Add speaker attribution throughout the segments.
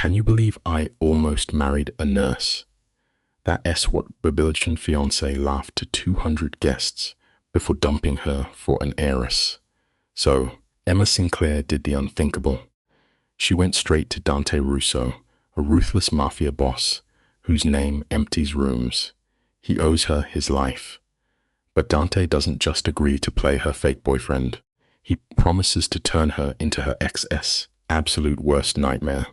Speaker 1: Can you believe I almost married a nurse? That S-what Babylonian fiancé laughed to 200 guests before dumping her for an heiress. So, Emma Sinclair did the unthinkable. She went straight to Dante Russo, a ruthless mafia boss whose name empties rooms. He owes her his life. But Dante doesn't just agree to play her fake boyfriend. He promises to turn her into her ex's absolute worst nightmare.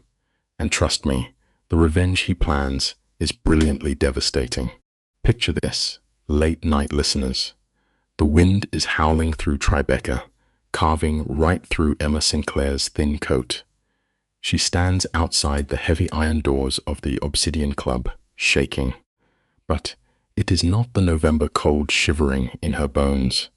Speaker 1: And trust me, the revenge he plans is brilliantly devastating. Picture this, late-night listeners. The wind is howling through Tribeca, carving right through Emma Sinclair's thin coat. She stands outside the heavy iron doors of the Obsidian Club, shaking. But it is not the November cold shivering in her bones.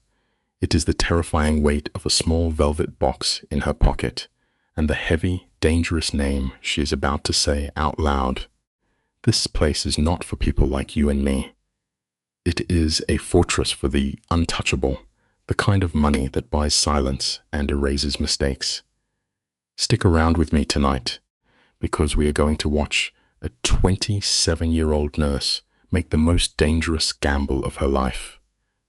Speaker 1: It is the terrifying weight of a small velvet box in her pocket, and the heavy, dangerous name she is about to say out loud. This place is not for people like you and me. It is a fortress for the untouchable, the kind of money that buys silence and erases mistakes. Stick around with me tonight, because we are going to watch a 27-year-old nurse make the most dangerous gamble of her life.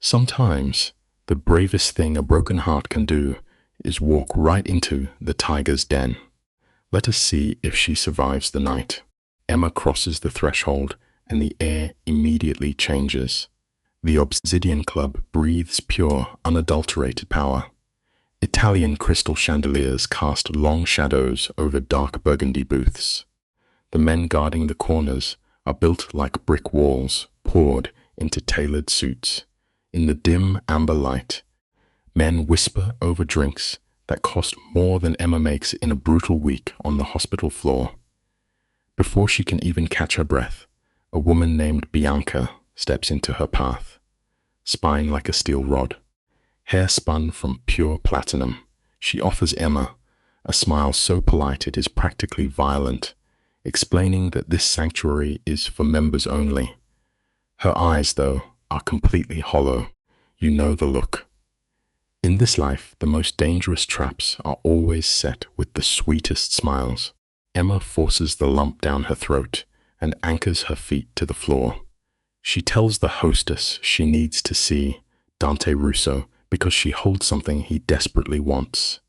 Speaker 1: Sometimes, the bravest thing a broken heart can do is walk right into the tiger's den. Let us see if she survives the night. Emma crosses the threshold and the air immediately changes. The Obsidian Club breathes pure, unadulterated power. Italian crystal chandeliers cast long shadows over dark burgundy booths. The men guarding the corners are built like brick walls poured into tailored suits. In the dim amber light, men whisper over drinks that cost more than Emma makes in a brutal week on the hospital floor. Before she can even catch her breath, a woman named Bianca steps into her path. Spine like a steel rod, hair spun from pure platinum, she offers Emma a smile so polite it is practically violent, explaining that this sanctuary is for members only. Her eyes, though, are completely hollow. You know the look. In this life, the most dangerous traps are always set with the sweetest smiles. Emma forces the lump down her throat and anchors her feet to the floor. She tells the hostess she needs to see Dante Russo because she holds something he desperately wants.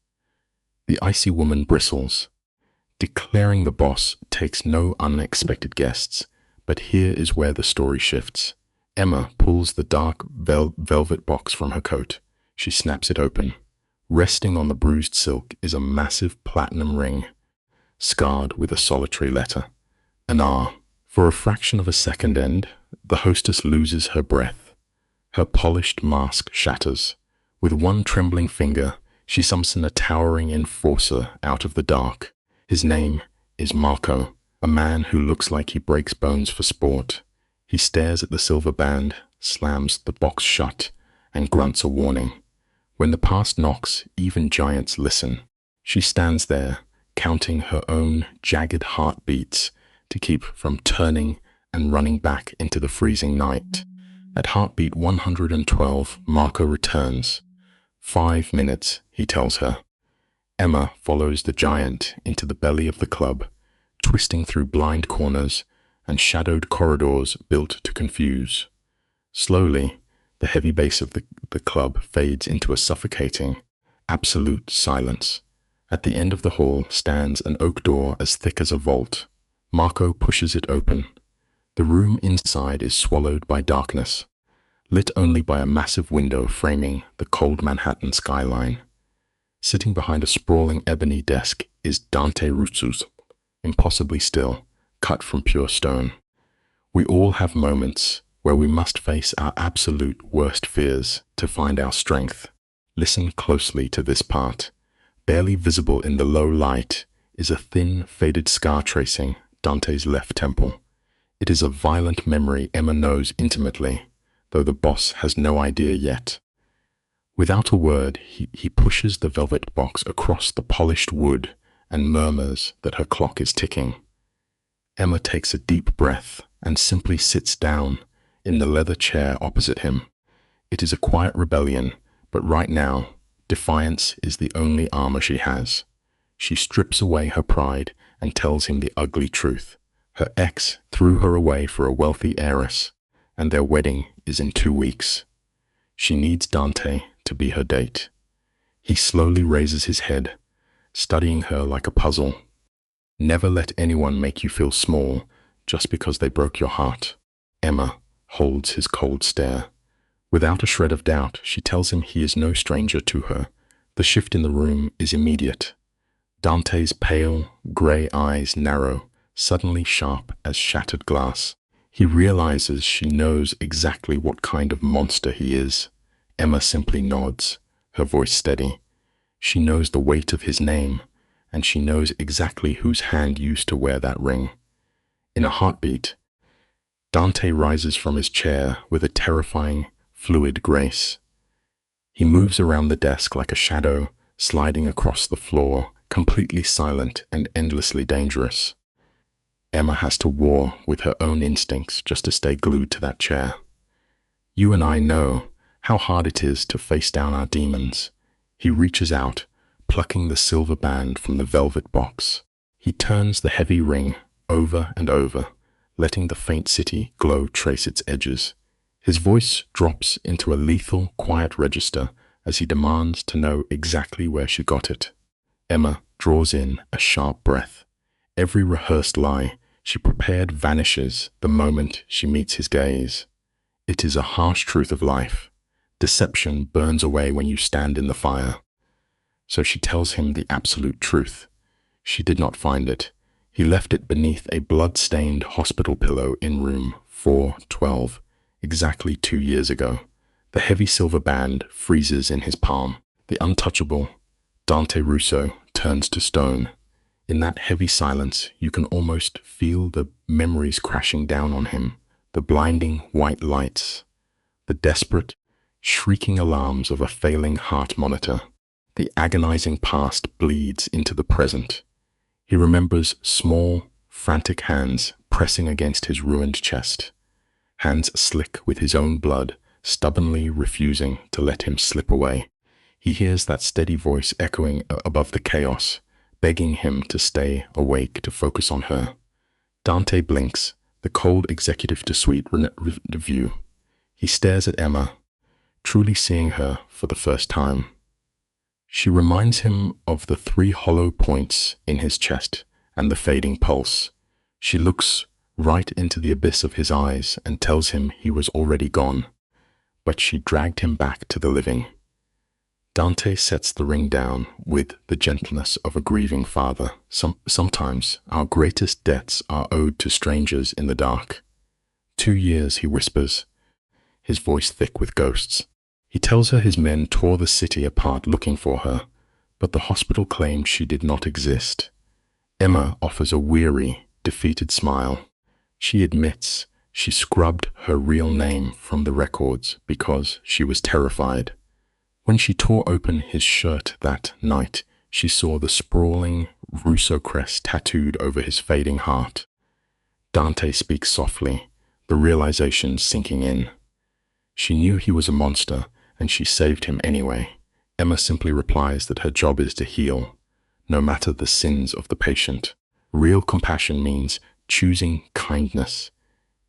Speaker 1: The icy woman bristles, declaring the boss takes no unexpected guests, but here is where the story shifts. Emma pulls the dark velvet box from her coat. She snaps it open. Resting on the bruised silk is a massive platinum ring, scarred with a solitary letter, an R. For a fraction of a second the hostess loses her breath. Her polished mask shatters. With one trembling finger, she summons a towering enforcer out of the dark. His name is Marco, a man who looks like he breaks bones for sport. He stares at the silver band, slams the box shut, and grunts a warning. When the past knocks, even giants listen. She stands there, counting her own jagged heartbeats to keep from turning and running back into the freezing night. At heartbeat 112, Marco returns. 5 minutes, he tells her. Emma follows the giant into the belly of the club, twisting through blind corners and shadowed corridors built to confuse. Slowly, the heavy bass of the club fades into a suffocating, absolute silence. At the end of the hall stands an oak door as thick as a vault. Marco pushes it open. The room inside is swallowed by darkness, lit only by a massive window framing the cold Manhattan skyline. Sitting behind a sprawling ebony desk is Dante Russo, impossibly still, cut from pure stone. We all have moments where we must face our absolute worst fears to find our strength. Listen closely to this part. Barely visible in the low light is a thin, faded scar tracing Dante's left temple. It is a violent memory Emma knows intimately, though the boss has no idea yet. Without a word, he pushes the velvet box across the polished wood and murmurs that her clock is ticking. Emma takes a deep breath and simply sits down in the leather chair opposite him. It is a quiet rebellion, but right now, defiance is the only armor she has. She strips away her pride and tells him the ugly truth. Her ex threw her away for a wealthy heiress, and their wedding is in 2 weeks. She needs Dante to be her date. He slowly raises his head, studying her like a puzzle. Never let anyone make you feel small just because they broke your heart. Emma holds his cold stare. Without a shred of doubt, she tells him he is no stranger to her. The shift in the room is immediate. Dante's pale, grey eyes narrow, suddenly sharp as shattered glass. He realizes she knows exactly what kind of monster he is. Emma simply nods, her voice steady. She knows the weight of his name, and she knows exactly whose hand used to wear that ring. In a heartbeat, Dante rises from his chair with a terrifying, fluid grace. He moves around the desk like a shadow, sliding across the floor, completely silent and endlessly dangerous. Emma has to war with her own instincts just to stay glued to that chair. You and I know how hard it is to face down our demons. He reaches out, plucking the silver band from the velvet box. He turns the heavy ring over and over, letting the faint city glow trace its edges. His voice drops into a lethal, quiet register as he demands to know exactly where she got it. Emma draws in a sharp breath. Every rehearsed lie she prepared vanishes the moment she meets his gaze. It is a harsh truth of life. Deception burns away when you stand in the fire. So she tells him the absolute truth. She did not find it. He left it beneath a blood-stained hospital pillow in room 412, exactly 2 years ago. The heavy silver band freezes in his palm. The untouchable Dante Russo turns to stone. In that heavy silence, you can almost feel the memories crashing down on him, the blinding white lights, the desperate, shrieking alarms of a failing heart monitor. The agonizing past bleeds into the present. He remembers small, frantic hands pressing against his ruined chest, hands slick with his own blood, stubbornly refusing to let him slip away. He hears that steady voice echoing above the chaos, begging him to stay awake to focus on her. Dante blinks, the cold executive to suite review. He stares at Emma, truly seeing her for the first time. She reminds him of the 3 hollow points in his chest and the fading pulse. She looks right into the abyss of his eyes and tells him he was already gone, but she dragged him back to the living. Dante sets the ring down with the gentleness of a grieving father. Sometimes our greatest debts are owed to strangers in the dark. 2 years, he whispers, his voice thick with ghosts. He tells her his men tore the city apart looking for her, but the hospital claimed she did not exist. Emma offers a weary, defeated smile. She admits she scrubbed her real name from the records because she was terrified. When she tore open his shirt that night, she saw the sprawling Russo crest tattooed over his fading heart. Dante speaks softly, the realization sinking in. She knew he was a monster, and she saved him anyway. Emma simply replies that her job is to heal, no matter the sins of the patient. Real compassion means choosing kindness,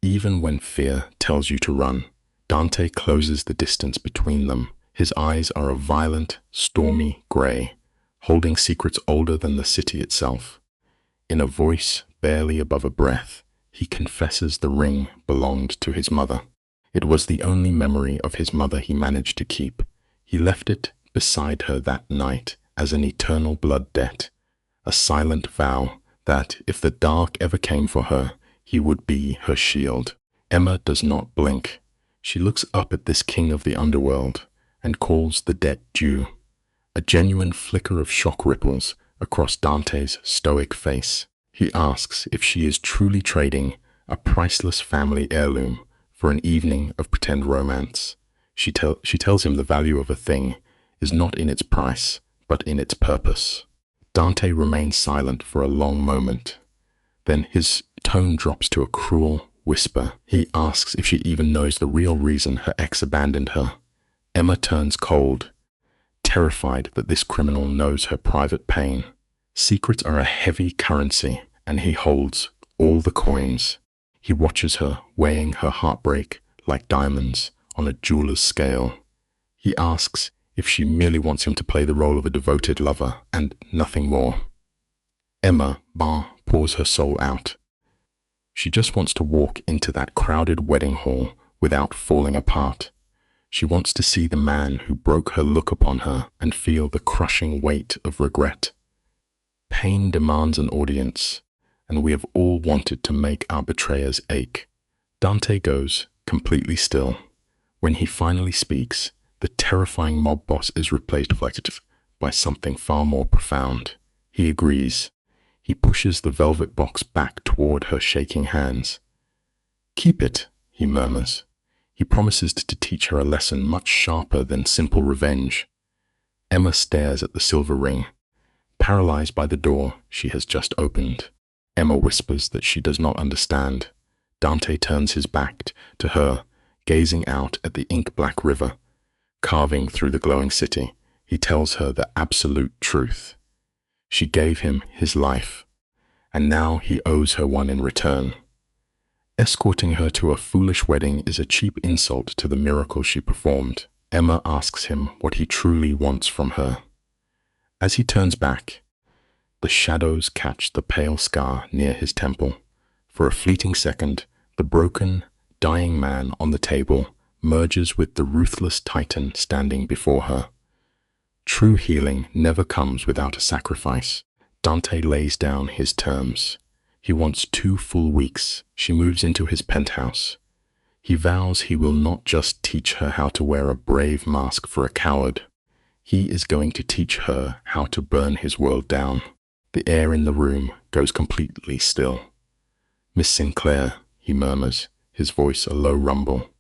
Speaker 1: even when fear tells you to run. Dante closes the distance between them. His eyes are a violent, stormy gray, holding secrets older than the city itself. In a voice barely above a breath, he confesses the ring belonged to his mother. It was the only memory of his mother he managed to keep. He left it beside her that night as an eternal blood debt, a silent vow that if the dark ever came for her, he would be her shield. Emma does not blink. She looks up at this king of the underworld and calls the debt due. A genuine flicker of shock ripples across Dante's stoic face. He asks if she is truly trading a priceless family heirloom for an evening of pretend romance. She tells him the value of a thing is not in its price, but in its purpose. Dante remains silent for a long moment. Then his tone drops to a cruel whisper. He asks if she even knows the real reason her ex abandoned her. Emma turns cold, terrified that this criminal knows her private pain. Secrets are a heavy currency, and he holds all the coins. He watches her, weighing her heartbreak like diamonds on a jeweler's scale. He asks if she merely wants him to play the role of a devoted lover and nothing more. Emma pours her soul out. She just wants to walk into that crowded wedding hall without falling apart. She wants to see the man who broke her look upon her and feel the crushing weight of regret. Pain demands an audience, and we have all wanted to make our betrayers ache. Dante goes completely still. When he finally speaks, the terrifying mob boss is replaced by something far more profound. He agrees. He pushes the velvet box back toward her shaking hands. "Keep it," he murmurs. He promises to teach her a lesson much sharper than simple revenge. Emma stares at the silver ring, paralyzed by the door she has just opened. Emma whispers that she does not understand. Dante turns his back to her, gazing out at the ink-black river, carving through the glowing city. He tells her the absolute truth. She gave him his life, and now he owes her one in return. Escorting her to a foolish wedding is a cheap insult to the miracle she performed. Emma asks him what he truly wants from her. As he turns back, the shadows catch the pale scar near his temple. For a fleeting second, the broken, dying man on the table merges with the ruthless titan standing before her. True healing never comes without a sacrifice. Dante lays down his terms. He wants 2 full weeks. She moves into his penthouse. He vows he will not just teach her how to wear a brave mask for a coward. He is going to teach her how to burn his world down. The air in the room goes completely still. "Miss Sinclair," he murmurs, his voice a low rumble,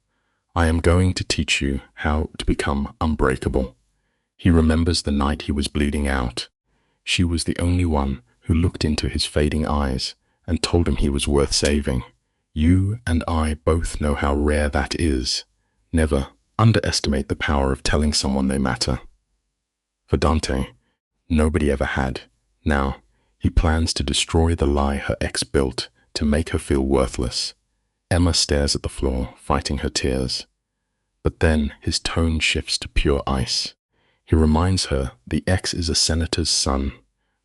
Speaker 1: "I am going to teach you how to become unbreakable." He remembers the night he was bleeding out. She was the only one who looked into his fading eyes and told him he was worth saving. You and I both know how rare that is. Never underestimate the power of telling someone they matter. For Dante, nobody ever had. Now, he plans to destroy the lie her ex built to make her feel worthless. Emma stares at the floor, fighting her tears. But then his tone shifts to pure ice. He reminds her the ex is a senator's son.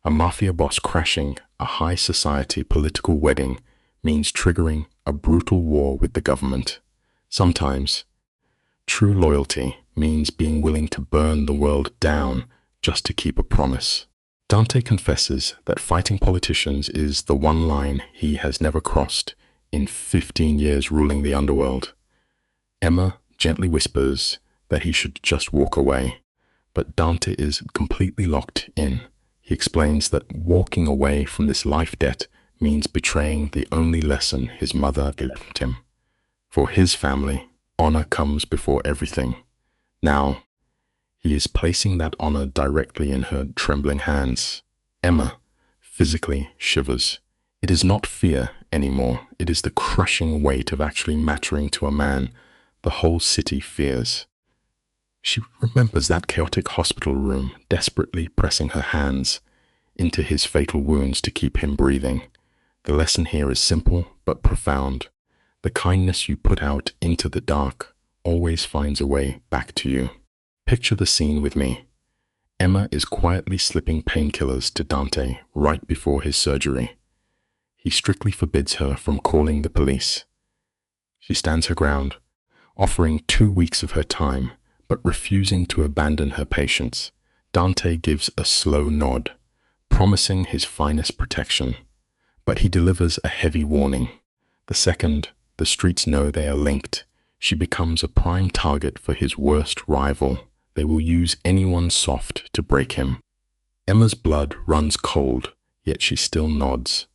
Speaker 1: A mafia boss crashing a high society political wedding means triggering a brutal war with the government. Sometimes, true loyalty means being willing to burn the world down just to keep a promise. Dante confesses that fighting politicians is the one line he has never crossed in 15 years ruling the underworld. Emma gently whispers that he should just walk away. But Dante is completely locked in. He explains that walking away from this life debt means betraying the only lesson his mother left him. For his family, honor comes before everything. Now, he is placing that honor directly in her trembling hands. Emma physically shivers. It is not fear anymore. It is the crushing weight of actually mattering to a man the whole city fears. She remembers that chaotic hospital room, desperately pressing her hands into his fatal wounds to keep him breathing. The lesson here is simple but profound. The kindness you put out into the dark always finds a way back to you. Picture the scene with me. Emma is quietly slipping painkillers to Dante right before his surgery. He strictly forbids her from calling the police. She stands her ground, offering 2 weeks of her time, but refusing to abandon her patients. Dante gives a slow nod, promising his finest protection. But he delivers a heavy warning. The second the streets know they are linked, she becomes a prime target for his worst rival. They will use anyone soft to break him. Emma's blood runs cold, yet she still nods.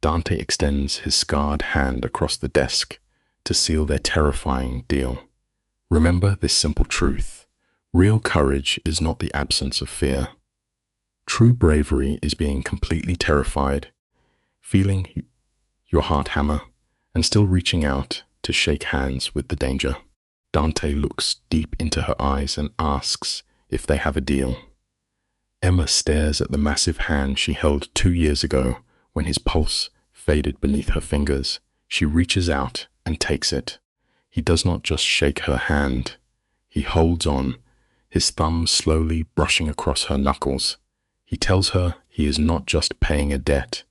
Speaker 1: Dante extends his scarred hand across the desk to seal their terrifying deal. Remember this simple truth. Real courage is not the absence of fear. True bravery is being completely terrified, feeling your heart hammer, and still reaching out to shake hands with the danger. Dante looks deep into her eyes and asks if they have a deal. Emma stares at the massive hand she held 2 years ago when his pulse faded beneath her fingers. She reaches out and takes it. He does not just shake her hand. He holds on, his thumb slowly brushing across her knuckles. He tells her he is not just paying a debt.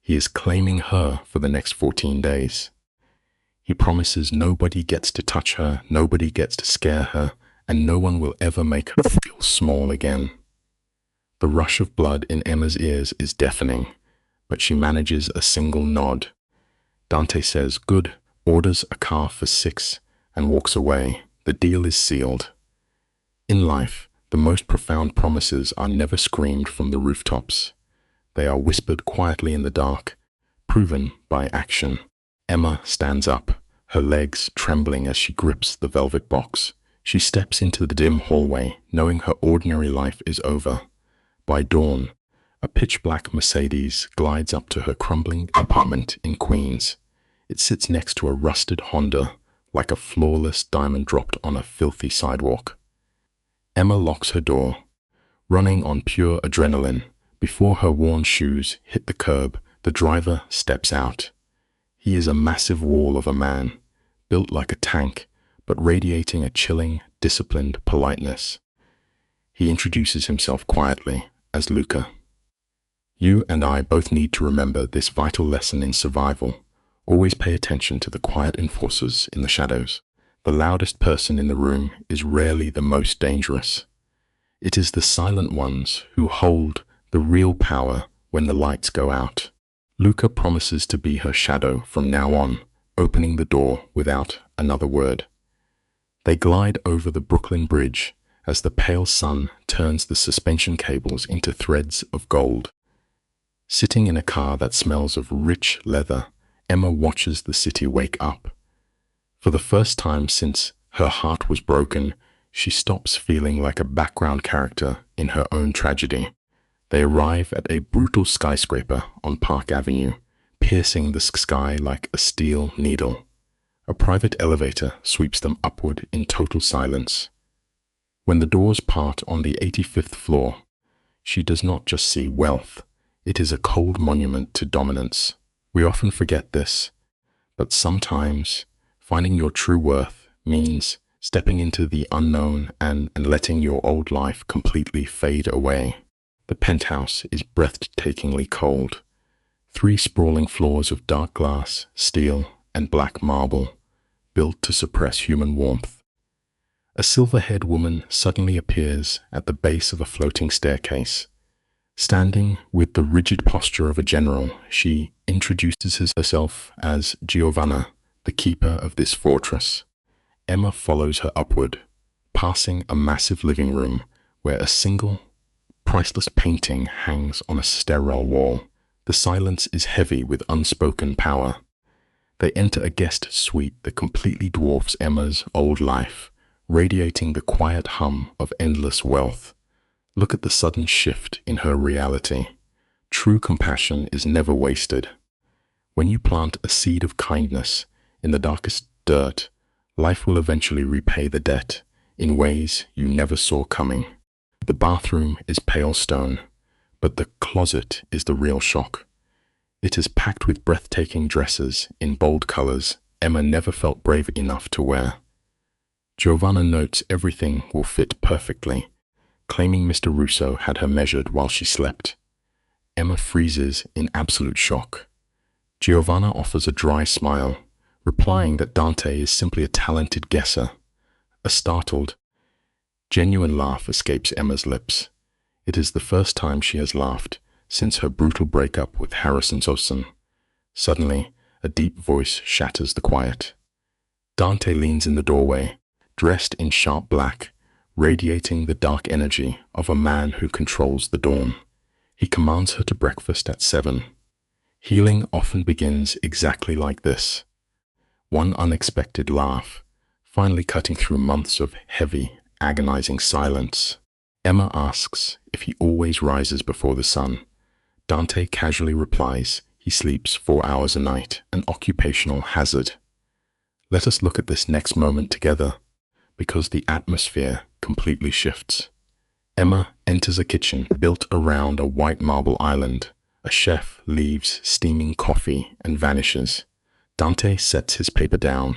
Speaker 1: He is claiming her for the next 14 days. He promises nobody gets to touch her, nobody gets to scare her, and no one will ever make her feel small again. The rush of blood in Emma's ears is deafening, but she manages a single nod. Dante says, "Good," orders a car for 6, and walks away. The deal is sealed. In life, the most profound promises are never screamed from the rooftops. They are whispered quietly in the dark, proven by action. Emma stands up, her legs trembling as she grips the velvet box. She steps into the dim hallway, knowing her ordinary life is over. By dawn, a pitch-black Mercedes glides up to her crumbling apartment in Queens. It sits next to a rusted Honda, like a flawless diamond dropped on a filthy sidewalk. Emma locks her door, running on pure adrenaline. Before her worn shoes hit the curb, the driver steps out. He is a massive wall of a man, built like a tank, but radiating a chilling, disciplined politeness. He introduces himself quietly as Luca. "You and I both need to remember this vital lesson in survival. Always pay attention to the quiet enforcers in the shadows. The loudest person in the room is rarely the most dangerous. It is the silent ones who hold the real power when the lights go out." Luca promises to be her shadow from now on, opening the door without another word. They glide over the Brooklyn Bridge as the pale sun turns the suspension cables into threads of gold. Sitting in a car that smells of rich leather, Emma watches the city wake up. For the first time since her heart was broken, she stops feeling like a background character in her own tragedy. They arrive at a brutal skyscraper on Park Avenue, piercing the sky like a steel needle. A private elevator sweeps them upward in total silence. When the doors part on the 85th floor, she does not just see wealth. It is a cold monument to dominance. We often forget this, but sometimes finding your true worth means stepping into the unknown and letting your old life completely fade away. The penthouse is breathtakingly cold. 3 sprawling floors of dark glass, steel, and black marble, built to suppress human warmth. A silver-haired woman suddenly appears at the base of a floating staircase. Standing with the rigid posture of a general, she introduces herself as Giovanna, the keeper of this fortress. Emma follows her upward, passing a massive living room where a single, priceless painting hangs on a sterile wall. The silence is heavy with unspoken power. They enter a guest suite that completely dwarfs Emma's old life, radiating the quiet hum of endless wealth. Look at the sudden shift in her reality. True compassion is never wasted. When you plant a seed of kindness in the darkest dirt, life will eventually repay the debt in ways you never saw coming. The bathroom is pale stone, but the closet is the real shock. It is packed with breathtaking dresses in bold colors Emma never felt brave enough to wear. Giovanna notes everything will fit perfectly, claiming Mr. Russo had her measured while she slept. Emma freezes in absolute shock. Giovanna offers a dry smile, replying that Dante is simply a talented guesser. A startled, genuine laugh escapes Emma's lips. It is the first time she has laughed since her brutal breakup with Harrison Sosin. Suddenly, a deep voice shatters the quiet. Dante leans in the doorway, dressed in sharp black, radiating the dark energy of a man who controls the dawn. He commands her to breakfast at 7. Healing often begins exactly like this. One unexpected laugh, finally cutting through months of heavy, agonizing silence. Emma asks if he always rises before the sun. Dante casually replies he sleeps 4 hours a night, an occupational hazard. Let us look at this next moment together, because the atmosphere completely shifts. Emma enters a kitchen built around a white marble island. A chef leaves steaming coffee and vanishes. Dante sets his paper down,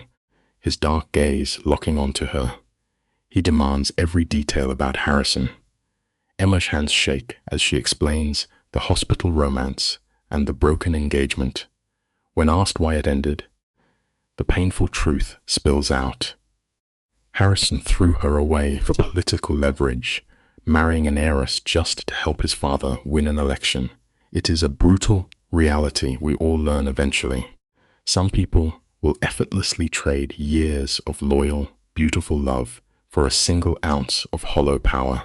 Speaker 1: his dark gaze locking onto her. He demands every detail about Harrison. Emma's hands shake as she explains the hospital romance and the broken engagement. When asked why it ended, the painful truth spills out. Harrison threw her away for political leverage, marrying an heiress just to help his father win an election. It is a brutal reality we all learn eventually. Some people will effortlessly trade years of loyal, beautiful love for a single ounce of hollow power.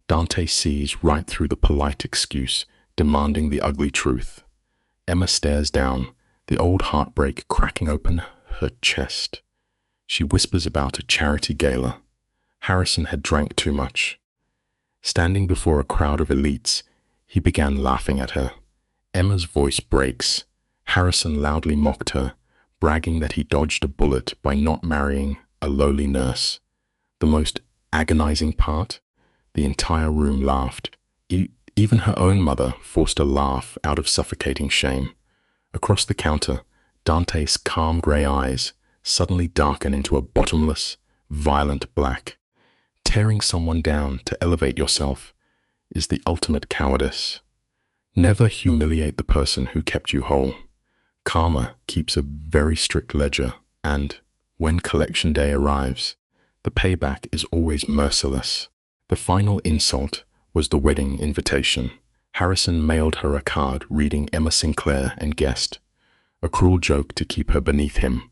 Speaker 1: Dante sees right through the polite excuse, demanding the ugly truth. Emma stares down, the old heartbreak cracking open her chest. She whispers about a charity gala. Harrison had drank too much. Standing before a crowd of elites, he began laughing at her. Emma's voice breaks. Harrison loudly mocked her, bragging that he dodged a bullet by not marrying a lowly nurse. The most agonizing part? The entire room laughed. Even her own mother forced a laugh out of suffocating shame. Across the counter, Dante's calm grey eyes suddenly darken into a bottomless, violent black. Tearing someone down to elevate yourself is the ultimate cowardice. Never humiliate the person who kept you whole. Karma keeps a very strict ledger, and when collection day arrives, the payback is always merciless. The final insult was the wedding invitation. Harrison mailed her a card reading Emma Sinclair and guest, a cruel joke to keep her beneath him.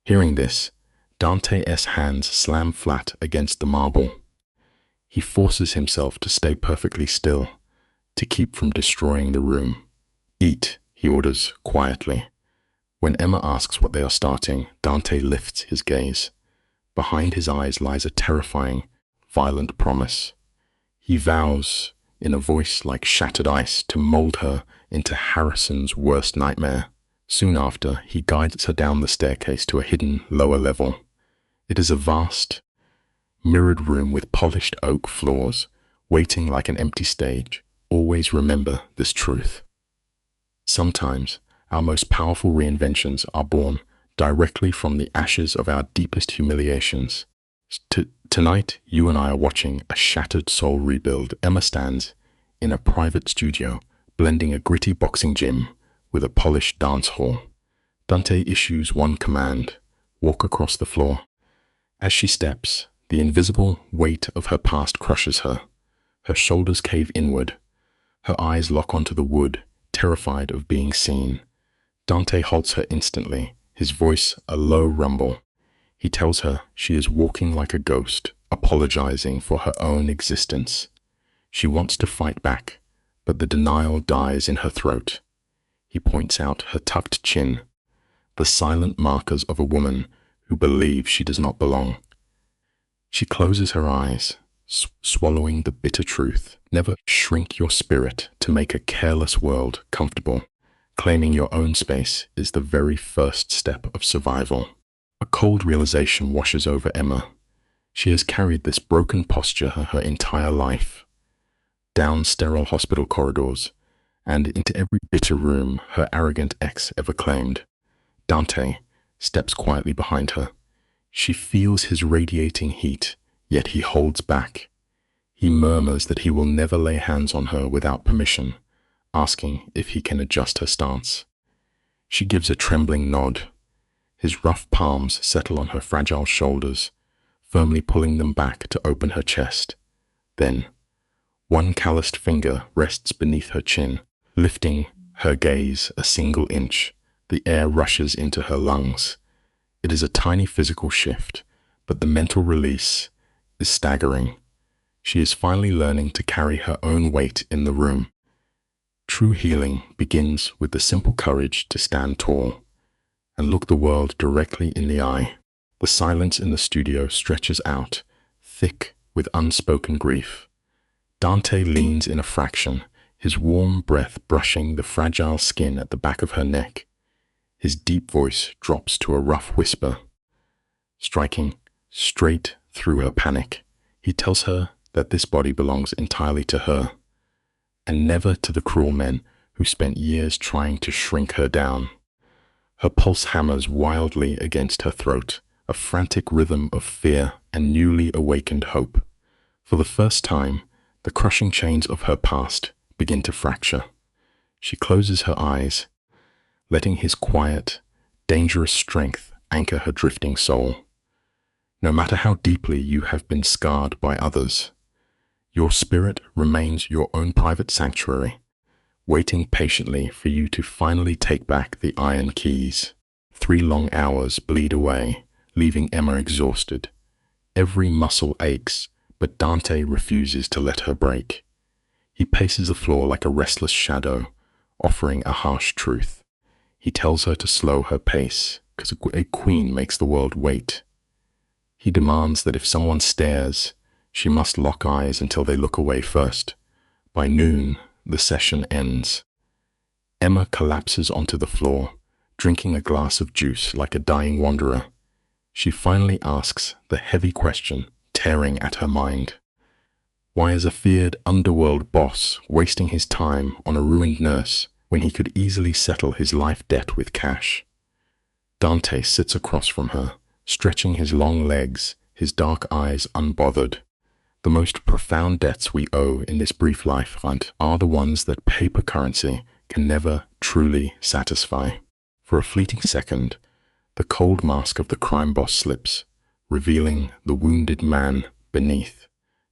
Speaker 1: Hearing this, Dante's hands slam flat against the marble. He forces himself to stay perfectly still, to keep from destroying the room. "Eat," he orders quietly. When Emma asks what they are starting, Dante lifts his gaze. Behind his eyes lies a terrifying, violent promise. He vows, in a voice like shattered ice, to mold her into Harrison's worst nightmare. Soon after, he guides her down the staircase to a hidden lower level. It is a vast, mirrored room with polished oak floors, waiting like an empty stage. Always remember this truth. Sometimes, our most powerful reinventions are born directly from the ashes of our deepest humiliations. Tonight, you and I are watching a shattered soul rebuild. Emma stands in a private studio, blending a gritty boxing gym with a polished dance hall. Dante issues one command: walk across the floor. As she steps, the invisible weight of her past crushes her. Her shoulders cave inward. Her eyes lock onto the wood, terrified of being seen. Dante halts her instantly, his voice a low rumble. He tells her she is walking like a ghost, apologizing for her own existence. She wants to fight back, but the denial dies in her throat. He points out her tucked chin, the silent markers of a woman who believes she does not belong. She closes her eyes, swallowing the bitter truth. Never shrink your spirit to make a careless world comfortable. Claiming your own space is the very first step of survival. A cold realization washes over Emma. She has carried this broken posture her entire life. Down sterile hospital corridors, and into every bitter room her arrogant ex ever claimed. Dante steps quietly behind her. She feels his radiating heat, yet he holds back. He murmurs that he will never lay hands on her without permission, asking if he can adjust her stance. She gives a trembling nod. His rough palms settle on her fragile shoulders, firmly pulling them back to open her chest. Then, one calloused finger rests beneath her chin, lifting her gaze a single inch. The air rushes into her lungs. It is a tiny physical shift, but the mental release is staggering. She is finally learning to carry her own weight in the room. True healing begins with the simple courage to stand tall and look the world directly in the eye. The silence in the studio stretches out, thick with unspoken grief. Dante leans in a fraction, his warm breath brushing the fragile skin at the back of her neck. His deep voice drops to a rough whisper, striking straight through her panic. He tells her that this body belongs entirely to her, and never to the cruel men who spent years trying to shrink her down. Her pulse hammers wildly against her throat, a frantic rhythm of fear and newly awakened hope. For the first time, the crushing chains of her past begin to fracture. She closes her eyes, letting his quiet, dangerous strength anchor her drifting soul. No matter how deeply you have been scarred by others, your spirit remains your own private sanctuary, waiting patiently for you to finally take back the iron keys. 3 long hours bleed away, leaving Emma exhausted. Every muscle aches, but Dante refuses to let her break. He paces the floor like a restless shadow, offering a harsh truth. He tells her to slow her pace, because a queen makes the world wait. He demands that if someone stares, she must lock eyes until they look away first. By noon, the session ends. Emma collapses onto the floor, drinking a glass of juice like a dying wanderer. She finally asks the heavy question tearing at her mind. Why is a feared underworld boss wasting his time on a ruined nurse when he could easily settle his life debt with cash? Dante sits across from her, stretching his long legs, his dark eyes unbothered. The most profound debts we owe in this brief life are the ones that paper currency can never truly satisfy. For a fleeting second, the cold mask of the crime boss slips, revealing the wounded man beneath.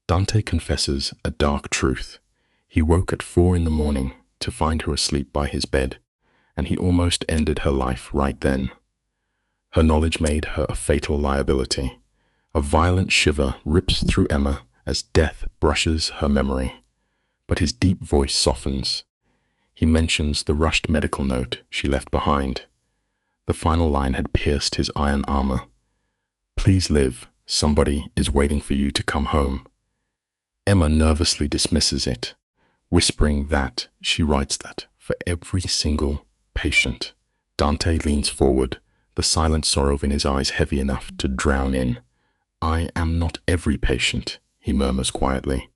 Speaker 1: Dante confesses a dark truth. He woke at 4 in the morning to find her asleep by his bed, and he almost ended her life right then. Her knowledge made her a fatal liability. A violent shiver rips through Emma as death brushes her memory, but his deep voice softens. He mentions the rushed medical note she left behind. The final line had pierced his iron armor. Please live, somebody is waiting for you to come home. Emma nervously dismisses it, whispering that she writes that for every single patient. Dante leans forward, the silent sorrow in his eyes heavy enough to drown in. I am not every patient, he murmurs quietly.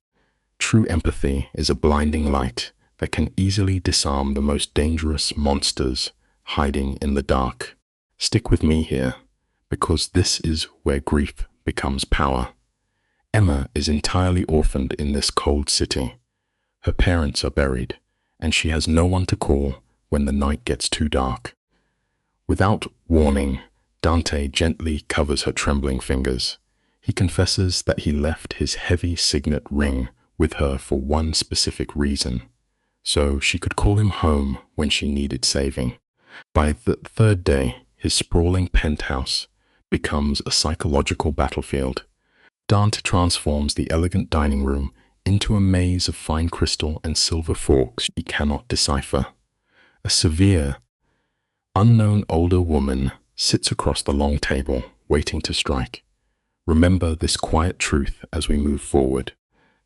Speaker 1: True empathy is a blinding light that can easily disarm the most dangerous monsters hiding in the dark. Stick with me here, because this is where grief becomes power. Emma is entirely orphaned in this cold city. Her parents are buried, and she has no one to call when the night gets too dark. Without warning, Dante gently covers her trembling fingers. He confesses that he left his heavy signet ring with her for one specific reason, so she could call him home when she needed saving. By the 3rd day, his sprawling penthouse becomes a psychological battlefield. Dante transforms the elegant dining room into a maze of fine crystal and silver forks she cannot decipher. A severe, unknown older woman sits across the long table, waiting to strike. Remember this quiet truth as we move forward.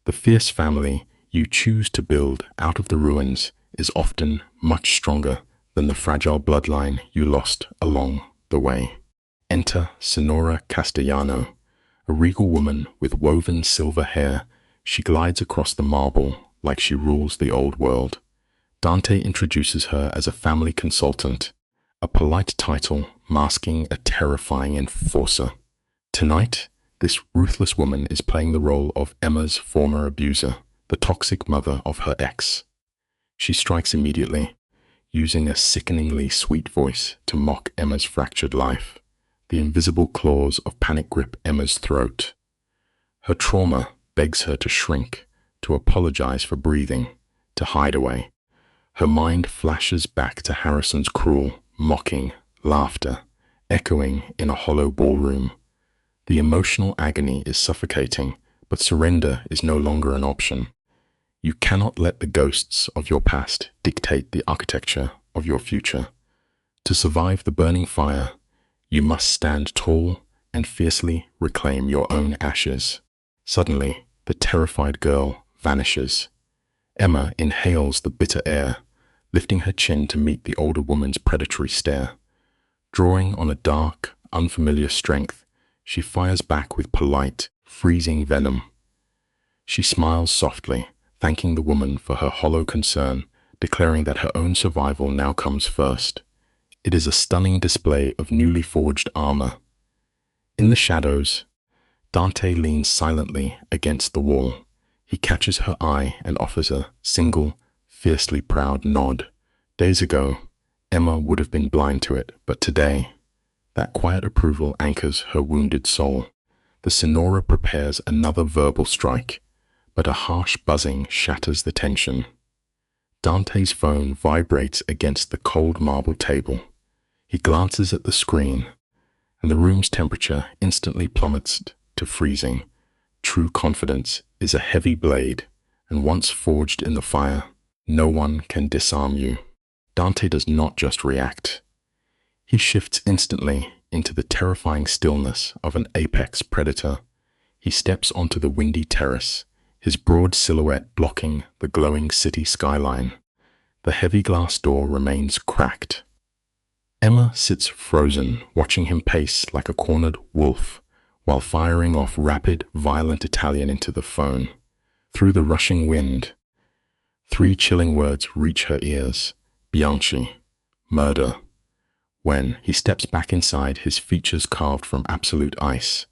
Speaker 1: The fierce family you choose to build out of the ruins is often much stronger than the fragile bloodline you lost along the way. Enter Senora Castellano, a regal woman with woven silver hair. She glides across the marble like she rules the old world. Dante introduces her as a family consultant, a polite title masking a terrifying enforcer. Tonight, this ruthless woman is playing the role of Emma's former abuser, the toxic mother of her ex. She strikes immediately, using a sickeningly sweet voice to mock Emma's fractured life. The invisible claws of panic grip Emma's throat. Her trauma begs her to shrink, to apologize for breathing, to hide away. Her mind flashes back to Harrison's cruel, mocking laughter, echoing in a hollow ballroom. The emotional agony is suffocating, but surrender is no longer an option. You cannot let the ghosts of your past dictate the architecture of your future. To survive the burning fire, you must stand tall and fiercely reclaim your own ashes. Suddenly, the terrified girl vanishes. Emma inhales the bitter air, lifting her chin to meet the older woman's predatory stare. Drawing on a dark, unfamiliar strength, she fires back with polite, freezing venom. She smiles softly, thanking the woman for her hollow concern, declaring that her own survival now comes first. It is a stunning display of newly forged armor. In the shadows, Dante leans silently against the wall. He catches her eye and offers a single, fiercely proud nod. Days ago, Emma would have been blind to it, but today, that quiet approval anchors her wounded soul. The Sonora prepares another verbal strike, but a harsh buzzing shatters the tension. Dante's phone vibrates against the cold marble table. He glances at the screen, and the room's temperature instantly plummets to freezing. True confidence is a heavy blade, and once forged in the fire, no one can disarm you. Dante does not just react. He shifts instantly into the terrifying stillness of an apex predator. He steps onto the windy terrace, his broad silhouette blocking the glowing city skyline. The heavy glass door remains cracked. Emma sits frozen, watching him pace like a cornered wolf, while firing off rapid, violent Italian into the phone. Through the rushing wind, 3 chilling words reach her ears: Bianchi, murder. When he steps back inside, his features carved from absolute ice.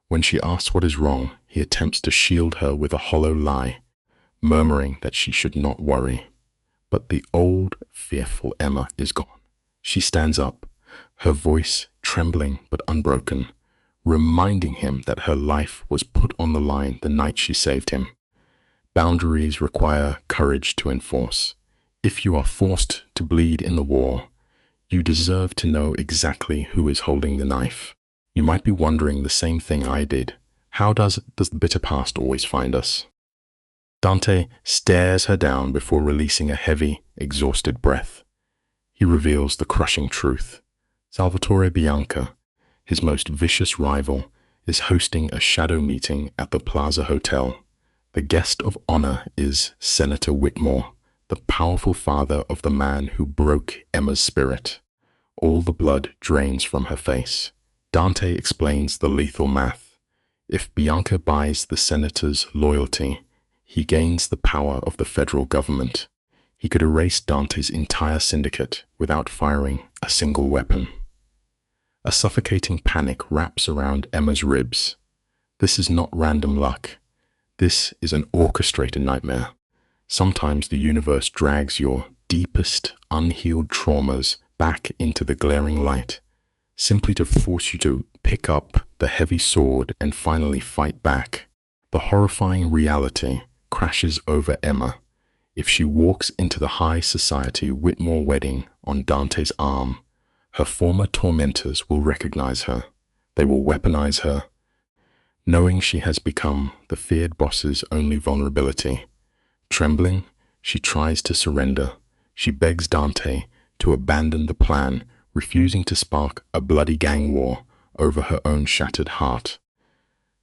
Speaker 1: When she asks what is wrong, he attempts to shield her with a hollow lie, murmuring that she should not worry. But the old, fearful Emma is gone. She stands up, her voice trembling but unbroken, reminding him that her life was put on the line the night she saved him. Boundaries require courage to enforce. If you are forced to bleed in the war, you deserve to know exactly who is holding the knife. You might be wondering the same thing I did. How does the bitter past always find us? Dante stares her down before releasing a heavy, exhausted breath. He reveals the crushing truth. Salvatore Bianca, his most vicious rival, is hosting a shadow meeting at the Plaza Hotel. The guest of honor is Senator Whitmore, the powerful father of the man who broke Emma's spirit. All the blood drains from her face. Dante explains the lethal math. If Bianca buys the senator's loyalty, he gains the power of the federal government. He could erase Dante's entire syndicate without firing a single weapon. A suffocating panic wraps around Emma's ribs. This is not random luck. This is an orchestrated nightmare. Sometimes the universe drags your deepest, unhealed traumas back into the glaring light, simply to force you to pick up the heavy sword and finally fight back. The horrifying reality crashes over Emma. If she walks into the high society Whitmore wedding on Dante's arm, her former tormentors will recognize her. They will weaponize her, knowing she has become the feared boss's only vulnerability. Trembling, she tries to surrender. She begs Dante to abandon the plan, refusing to spark a bloody gang war over her own shattered heart.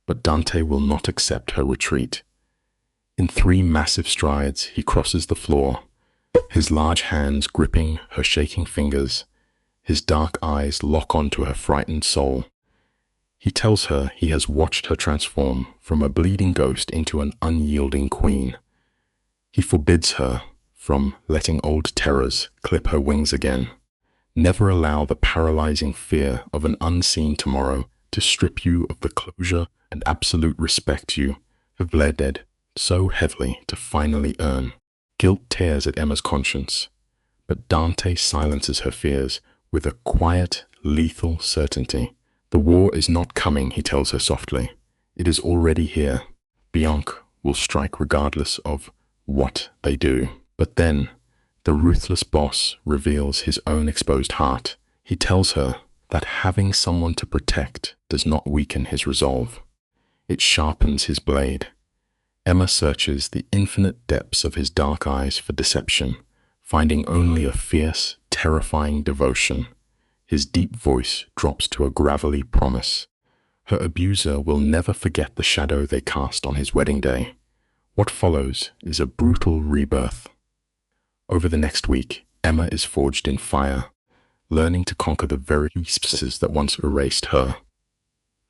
Speaker 1: But Dante will not accept her retreat. In 3 massive strides, he crosses the floor, his large hands gripping her shaking fingers. His dark eyes lock onto her frightened soul. He tells her he has watched her transform from a bleeding ghost into an unyielding queen. He forbids her from letting old terrors clip her wings again. Never allow the paralyzing fear of an unseen tomorrow to strip you of the closure and absolute respect you have bled so heavily to finally earn. Guilt tears at Emma's conscience, but Dante silences her fears with a quiet, lethal certainty. The war is not coming, he tells her softly. It is already here. Bianca will strike regardless of what they do. But then, the ruthless boss reveals his own exposed heart. He tells her that having someone to protect does not weaken his resolve. It sharpens his blade. Emma searches the infinite depths of his dark eyes for deception, finding only a fierce, terrifying devotion. His deep voice drops to a gravelly promise. Her abuser will never forget the shadow they cast on his wedding day. What follows is a brutal rebirth. Over the next week, Emma is forged in fire, learning to conquer the very spaces that once erased her.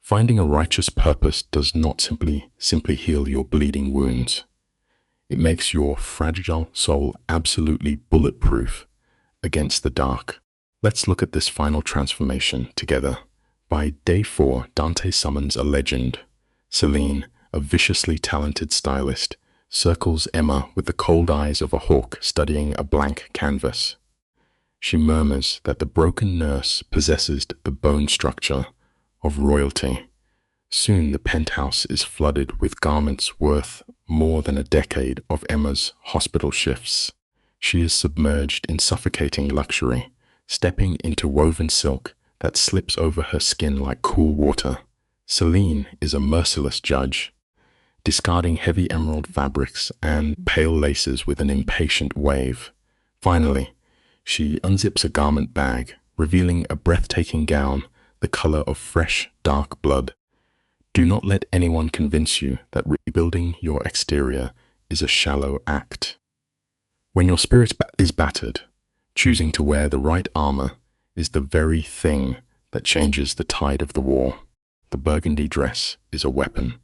Speaker 1: Finding a righteous purpose does not simply heal your bleeding wounds. It makes your fragile soul absolutely bulletproof against the dark. Let's look at this final transformation together. By day 4, Dante summons a legend. Celine, a viciously talented stylist, circles Emma with the cold eyes of a hawk studying a blank canvas. She murmurs that the broken nurse possesses the bone structure of royalty. Soon the penthouse is flooded with garments worth more than a decade of Emma's hospital shifts. She is submerged in suffocating luxury, stepping into woven silk that slips over her skin like cool water. Celine is a merciless judge, discarding heavy emerald fabrics and pale laces with an impatient wave. Finally, she unzips a garment bag, revealing a breathtaking gown the color of fresh, dark blood. Do not let anyone convince you that rebuilding your exterior is a shallow act. When your spirit is battered, choosing to wear the right armor is the very thing that changes the tide of the war. The burgundy dress is a weapon.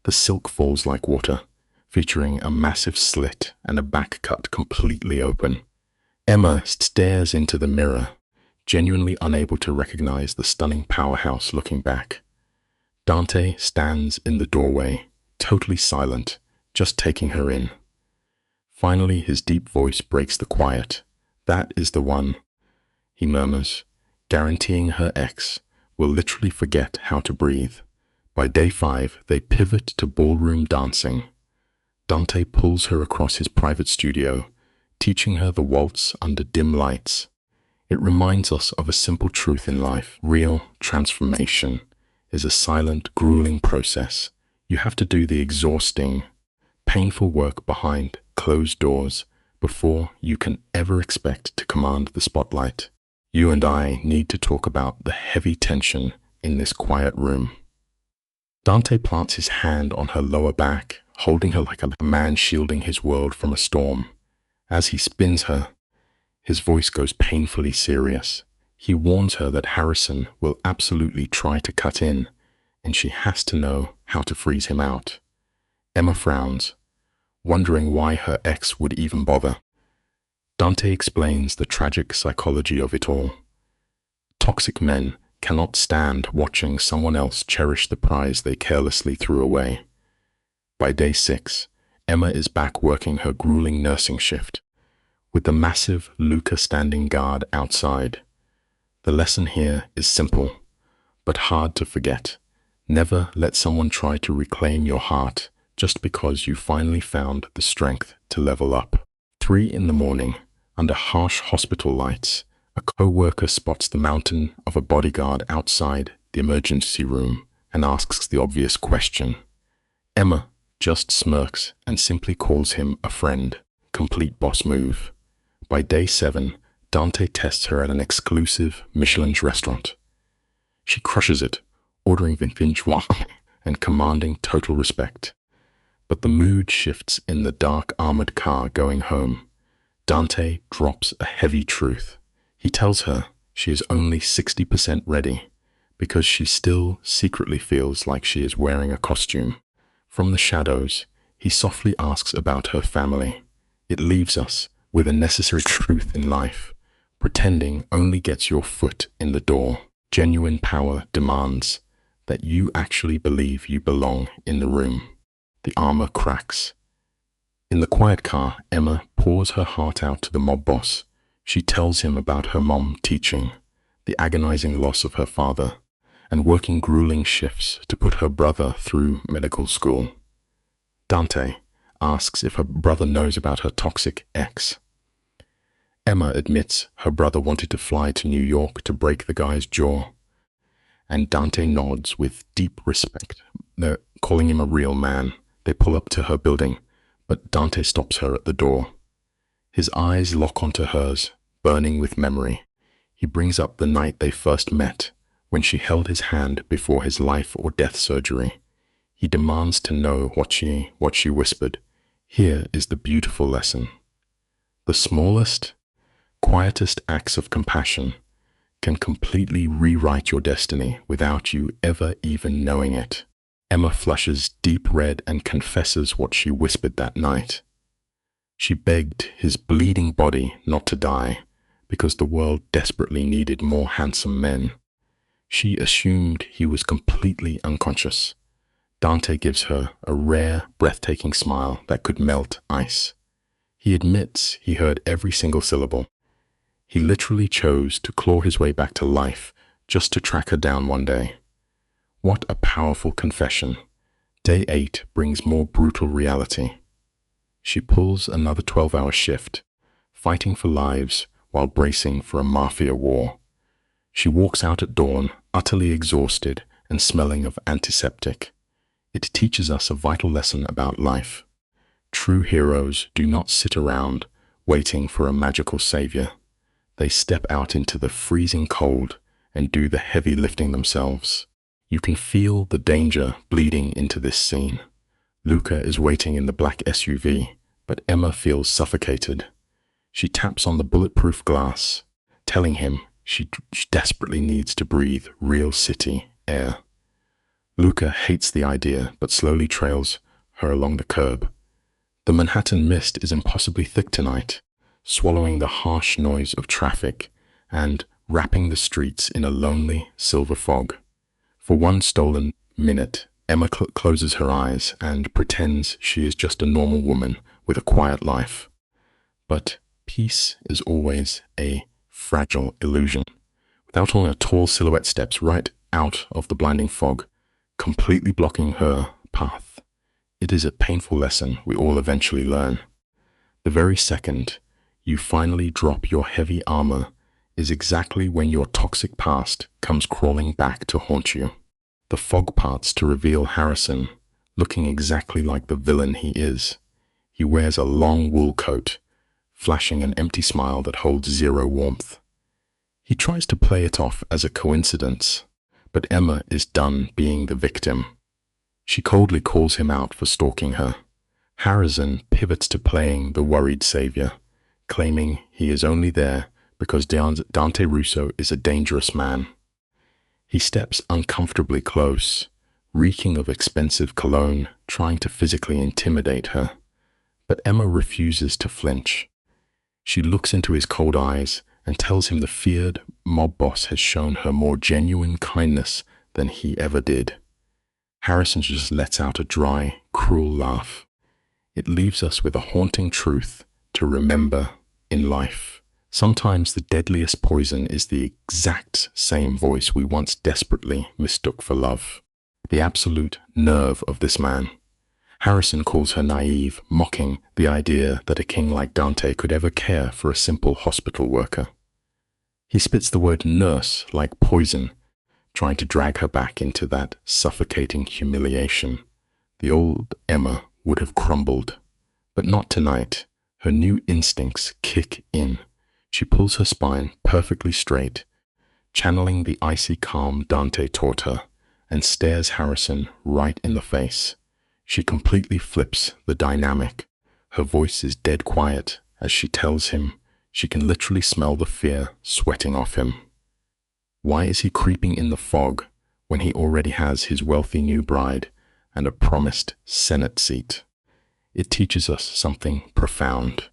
Speaker 1: The silk falls like water, featuring a massive slit and a back cut completely open. Emma stares into the mirror, genuinely unable to recognize the stunning powerhouse looking back. Dante stands in the doorway, totally silent, just taking her in. Finally, his deep voice breaks the quiet. "That is the one," he murmurs, guaranteeing her ex will literally forget how to breathe. By day 5, they pivot to ballroom dancing. Dante pulls her across his private studio, teaching her the waltz under dim lights. It reminds us of a simple truth in life. Real transformation is a silent, grueling process. You have to do the exhausting, painful work behind closed doors before you can ever expect to command the spotlight. You and I need to talk about the heavy tension in this quiet room. Dante plants his hand on her lower back, holding her like a man shielding his world from a storm. As he spins her, his voice goes painfully serious. He warns her that Harrison will absolutely try to cut in, and she has to know how to freeze him out. Emma frowns, wondering why her ex would even bother. Dante explains the tragic psychology of it all. Toxic men cannot stand watching someone else cherish the prize they carelessly threw away. By day 6, Emma is back working her grueling nursing shift, with the massive Luca standing guard outside. The lesson here is simple, but hard to forget. Never let someone try to reclaim your heart just because you finally found the strength to level up. 3 in the morning, under harsh hospital lights, a co-worker spots the mountain of a bodyguard outside the emergency room and asks the obvious question. Emma just smirks and simply calls him a friend. Complete boss move. By day 7, Dante tests her at an exclusive Michelin restaurant. She crushes it, ordering vintage wine and commanding total respect. But the mood shifts in the dark armored car going home. Dante drops a heavy truth. He tells her she is only 60% ready because she still secretly feels like she is wearing a costume. From the shadows, he softly asks about her family. It leaves us with a necessary truth in life. Pretending only gets your foot in the door. Genuine power demands that you actually believe you belong in the room. The armor cracks. In the quiet car, Emma pours her heart out to the mob boss. She tells him about her mom teaching, the agonizing loss of her father, and working grueling shifts to put her brother through medical school. Dante asks if her brother knows about her toxic ex. Emma admits her brother wanted to fly to New York to break the guy's jaw, and Dante nods with deep respect, calling him a real man. They pull up to her building, but Dante stops her at the door. His eyes lock onto hers, burning with memory. He brings up the night they first met, when she held his hand before his life or death surgery. He demands to know what she whispered. Here is the beautiful lesson. The smallest, quietest acts of compassion can completely rewrite your destiny without you ever even knowing it. Emma flushes deep red and confesses what she whispered that night. She begged his bleeding body not to die because the world desperately needed more handsome men. She assumed he was completely unconscious. Dante gives her a rare, breathtaking smile that could melt ice. He admits he heard every single syllable. He literally chose to claw his way back to life just to track her down one day. What a powerful confession. Day 8 brings more brutal reality. She pulls another 12-hour shift, fighting for lives while bracing for a Mafia war. She walks out at dawn, utterly exhausted and smelling of antiseptic. It teaches us a vital lesson about life. True heroes do not sit around waiting for a magical savior. They step out into the freezing cold and do the heavy lifting themselves. You can feel the danger bleeding into this scene. Luca is waiting in the black SUV, but Emma feels suffocated. She taps on the bulletproof glass, telling him she desperately needs to breathe real city air. Luca hates the idea, but slowly trails her along the curb. The Manhattan mist is impossibly thick tonight, swallowing the harsh noise of traffic and wrapping the streets in a lonely silver fog. For one stolen minute, Emma closes her eyes and pretends she is just a normal woman with a quiet life. But peace is always a fragile illusion. Without all, a tall silhouette steps right out of the blinding fog, completely blocking her path. It is a painful lesson we all eventually learn. The very second you finally drop your heavy armor is exactly when your toxic past comes crawling back to haunt you. The fog parts to reveal Harrison, looking exactly like the villain he is. He wears a long wool coat, flashing an empty smile that holds zero warmth. He tries to play it off as a coincidence, but Emma is done being the victim. She coldly calls him out for stalking her. Harrison pivots to playing the worried savior, claiming he is only there because Dante Russo is a dangerous man. He steps uncomfortably close, reeking of expensive cologne, trying to physically intimidate her. But Emma refuses to flinch. She looks into his cold eyes and tells him the feared mob boss has shown her more genuine kindness than he ever did. Harrison just lets out a dry, cruel laugh. It leaves us with a haunting truth to remember in life. Sometimes the deadliest poison is the exact same voice we once desperately mistook for love. The absolute nerve of this man. Harrison calls her naive, mocking the idea that a king like Dante could ever care for a simple hospital worker. He spits the word nurse like poison, trying to drag her back into that suffocating humiliation. The old Emma would have crumbled, but not tonight. Her new instincts kick in. She pulls her spine perfectly straight, channeling the icy calm Dante taught her, and stares Harrison right in the face. She completely flips the dynamic. Her voice is dead quiet as she tells him she can literally smell the fear sweating off him. Why is he creeping in the fog when he already has his wealthy new bride and a promised Senate seat? It teaches us something profound.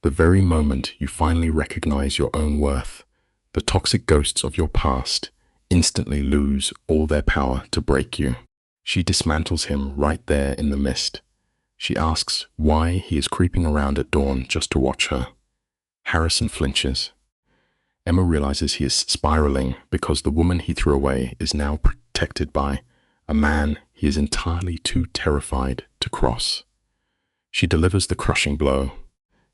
Speaker 1: The very moment you finally recognize your own worth, the toxic ghosts of your past instantly lose all their power to break you. She dismantles him right there in the mist. She asks why he is creeping around at dawn just to watch her. Harrison flinches. Emma realizes he is spiraling because the woman he threw away is now protected by a man he is entirely too terrified to cross. She delivers the crushing blow,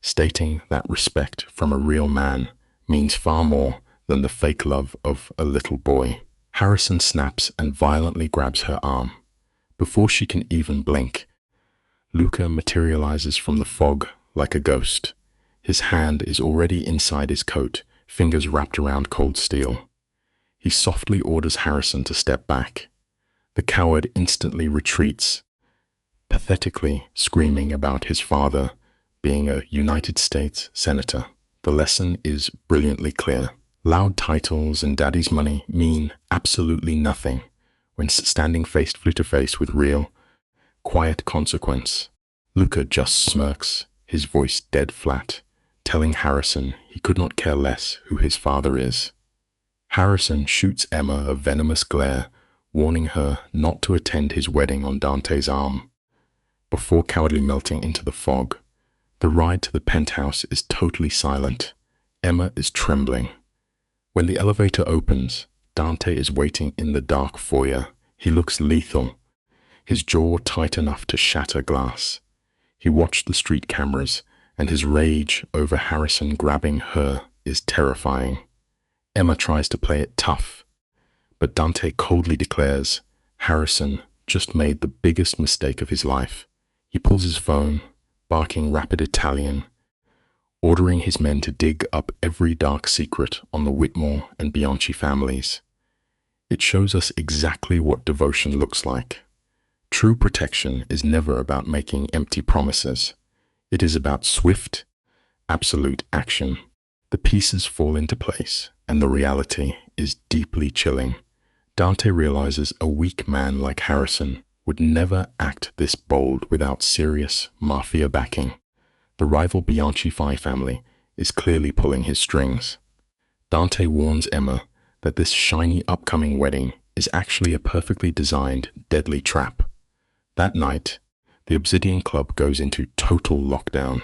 Speaker 1: stating that respect from a real man means far more than the fake love of a little boy. Harrison snaps and violently grabs her arm. Before she can even blink, Luca materializes from the fog like a ghost. His hand is already inside his coat, fingers wrapped around cold steel. He softly orders Harrison to step back. The coward instantly retreats, pathetically screaming about his father being a United States senator. The lesson is brilliantly clear. Loud titles and daddy's money mean absolutely nothing when standing face to face with real, quiet consequence. Luca just smirks, his voice dead flat, telling Harrison he could not care less who his father is. Harrison shoots Emma a venomous glare, warning her not to attend his wedding on Dante's arm. Before cowardly melting into the fog, the ride to the penthouse is totally silent. Emma is trembling. When the elevator opens, Dante is waiting in the dark foyer. He looks lethal, his jaw tight enough to shatter glass. He watched the street cameras, and his rage over Harrison grabbing her is terrifying. Emma tries to play it tough, but Dante coldly declares Harrison just made the biggest mistake of his life. He pulls his phone, barking rapid Italian, ordering his men to dig up every dark secret on the Whitmore and Bianchi families. It shows us exactly what devotion looks like. True protection is never about making empty promises. It is about swift, absolute action. The pieces fall into place, and the reality is deeply chilling. Dante realizes a weak man like Harrison would never act this bold without serious Mafia backing. The rival Bianchi family is clearly pulling his strings. Dante warns Emma that this shiny upcoming wedding is actually a perfectly designed, deadly trap. That night, the Obsidian Club goes into total lockdown.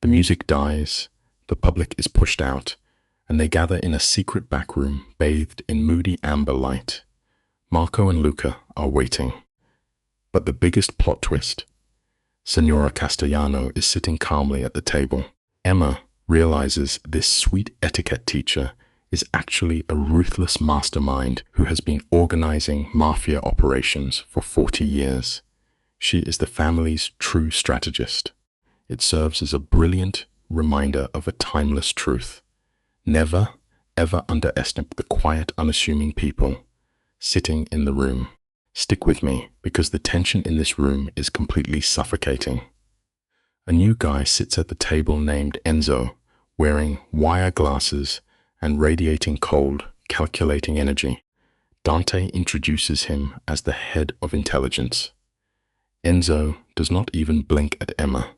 Speaker 1: The music dies, the public is pushed out, and they gather in a secret back room bathed in moody amber light. Marco and Luca are waiting. But the biggest plot twist: Signora Castellano is sitting calmly at the table. Emma realizes this sweet etiquette teacher is actually a ruthless mastermind who has been organizing mafia operations for 40 years. She is the family's true strategist. It serves as a brilliant reminder of a timeless truth. Never, ever underestimate the quiet, unassuming people sitting in the room. Stick with me, because the tension in this room is completely suffocating. A new guy sits at the table named Enzo, wearing wire glasses and radiating cold, calculating energy. Dante introduces him as the head of intelligence. Enzo does not even blink at Emma.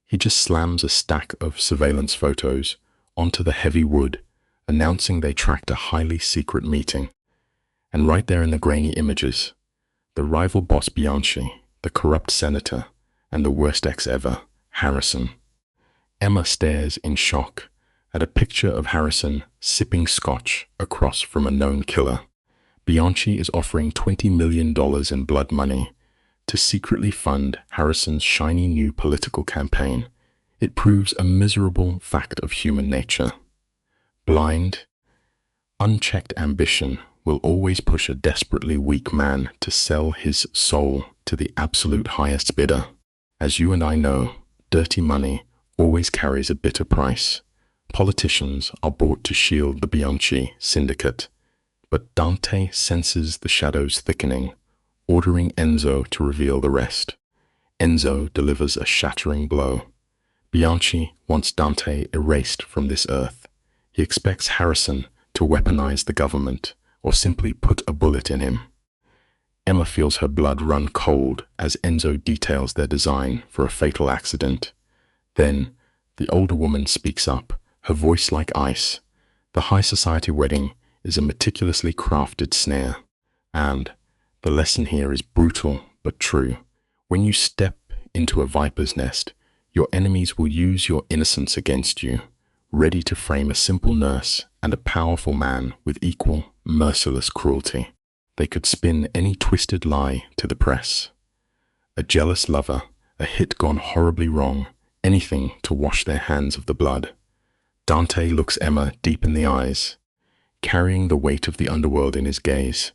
Speaker 1: He just slams a stack of surveillance photos onto the heavy wood, announcing they tracked a highly secret meeting. And right there in the grainy images, the rival boss Bianchi, the corrupt senator, and the worst ex ever, Harrison. Emma stares in shock at a picture of Harrison sipping scotch across from a known killer. Bianchi is offering $20 million in blood money to secretly fund Harrison's shiny new political campaign. It proves a miserable fact of human nature. Blind, unchecked ambition will always push a desperately weak man to sell his soul to the absolute highest bidder. As you and I know, dirty money always carries a bitter price. Politicians are bought to shield the Bianchi syndicate, but Dante senses the shadows thickening, ordering Enzo to reveal the rest. Enzo delivers a shattering blow. Bianchi wants Dante erased from this earth. He expects Harrison to weaponize the government or simply put a bullet in him. Emma feels her blood run cold as Enzo details their design for a fatal accident. Then, the older woman speaks up, her voice like ice. The high society wedding is a meticulously crafted snare, and the lesson here is brutal but true. When you step into a viper's nest, your enemies will use your innocence against you, ready to frame a simple nurse and a powerful man with equal, merciless cruelty. They could spin any twisted lie to the press. A jealous lover, a hit gone horribly wrong, anything to wash their hands of the blood. Dante looks Emma deep in the eyes, carrying the weight of the underworld in his gaze.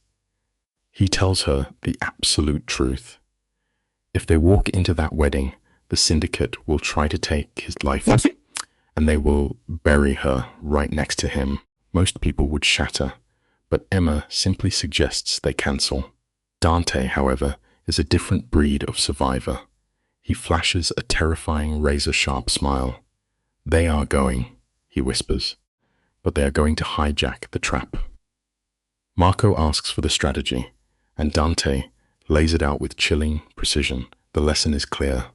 Speaker 1: He tells her the absolute truth. If they walk into that wedding, the syndicate will try to take his life, and they will bury her right next to him. Most people would shatter, but Emma simply suggests they cancel. Dante, however, is a different breed of survivor. He flashes a terrifying razor-sharp smile. "They are going," he whispers. but they are going to hijack the trap. Marco asks for the strategy, and Dante lays it out with chilling precision. The lesson is clear.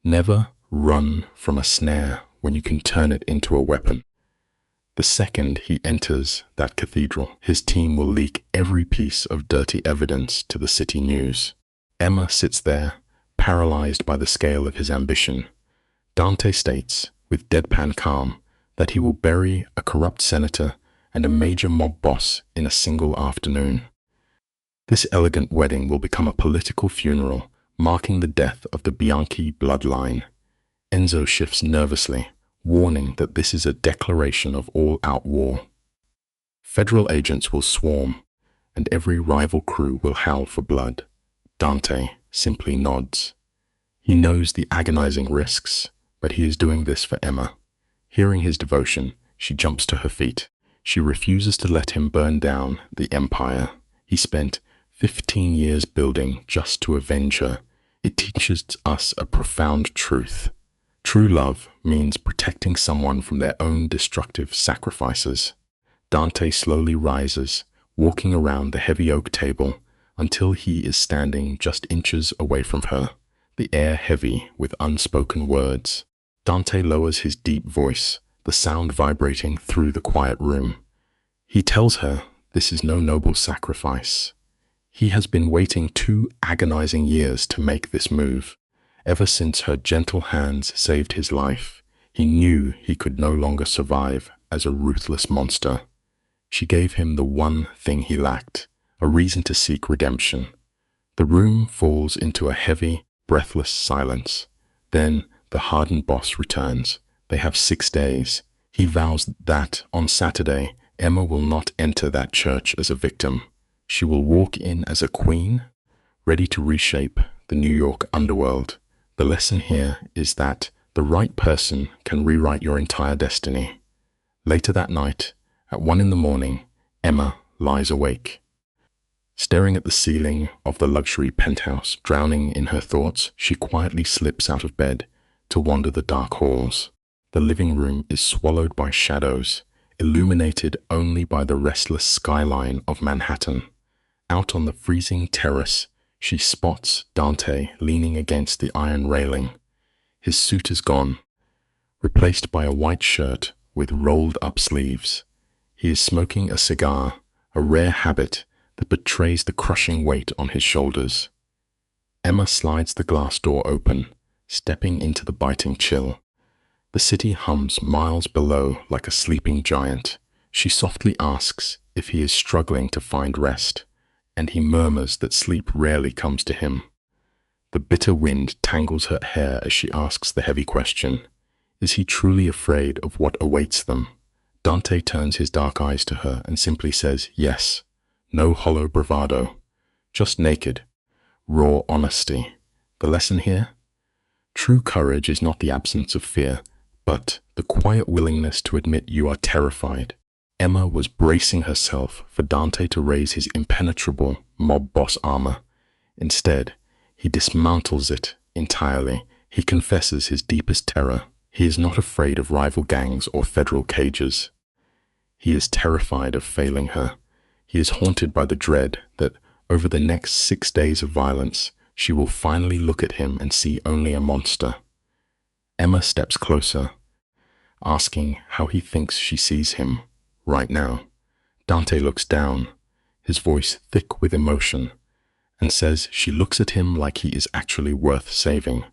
Speaker 1: Never run from a snare when you can turn it into a weapon. The second he enters that cathedral, his team will leak every piece of dirty evidence to the city news. Emma sits there, paralyzed by the scale of his ambition. Dante states, with deadpan calm, that he will bury a corrupt senator and a major mob boss in a single afternoon. This elegant wedding will become a political funeral, marking the death of the Bianchi bloodline. Enzo shifts nervously, warning that this is a declaration of all-out war. Federal agents will swarm, and every rival crew will howl for blood. Dante simply nods. He knows the agonizing risks, but he is doing this for Emma. Hearing his devotion, she jumps to her feet. She refuses to let him burn down the empire he spent 15 years building just to avenge her. It teaches us a profound truth. True love means protecting someone from their own destructive sacrifices. Dante slowly rises, walking around the heavy oak table until he is standing just inches away from her, the air heavy with unspoken words. Dante lowers his deep voice, the sound vibrating through the quiet room. He tells her this is no noble sacrifice. He has been waiting 2 agonizing years to make this move. Ever since her gentle hands saved his life, he knew he could no longer survive as a ruthless monster. She gave him the one thing he lacked, a reason to seek redemption. The room falls into a heavy, breathless silence. Then the hardened boss returns. They have 6 days. He vows that on Saturday, Emma will not enter that church as a victim. She will walk in as a queen, ready to reshape the New York underworld. The lesson here is that the right person can rewrite your entire destiny. Later that night, at 1 a.m, Emma lies awake. Staring at the ceiling of the luxury penthouse, drowning in her thoughts, she quietly slips out of bed to wander the dark halls. The living room is swallowed by shadows, illuminated only by the restless skyline of Manhattan. Out on the freezing terrace, she spots Dante leaning against the iron railing. His suit is gone, replaced by a white shirt with rolled-up sleeves. He is smoking a cigar, a rare habit that betrays the crushing weight on his shoulders. Emma slides the glass door open, stepping into the biting chill. The city hums miles below like a sleeping giant. She softly asks if he is struggling to find rest, and he murmurs that sleep rarely comes to him. The bitter wind tangles her hair as she asks the heavy question. Is he truly afraid of what awaits them? Dante turns his dark eyes to her and simply says yes. No hollow bravado. Just naked, raw honesty. The lesson here? True courage is not the absence of fear, but the quiet willingness to admit you are terrified. Emma was bracing herself for Dante to raise his impenetrable mob boss armor. Instead, he dismantles it entirely. He confesses his deepest terror. He is not afraid of rival gangs or federal cages. He is terrified of failing her. He is haunted by the dread that over the next 6 days of violence, she will finally look at him and see only a monster. Emma steps closer, asking how he thinks she sees him right now. Dante looks down, his voice thick with emotion, and says she looks at him like he is actually worth saving.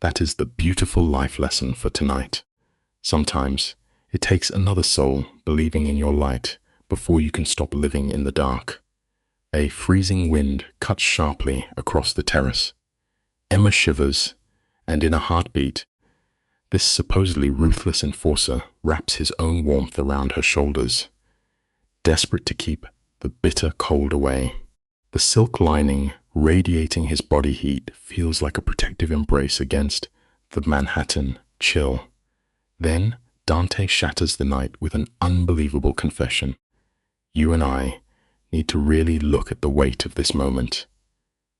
Speaker 1: That is the beautiful life lesson for tonight. Sometimes it takes another soul believing in your light before you can stop living in the dark. A freezing wind cuts sharply across the terrace. Emma shivers, and in a heartbeat, this supposedly ruthless enforcer wraps his own warmth around her shoulders, desperate to keep the bitter cold away. The silk lining radiating his body heat feels like a protective embrace against the Manhattan chill. Then Dante shatters the night with an unbelievable confession. You and I need to really look at the weight of this moment.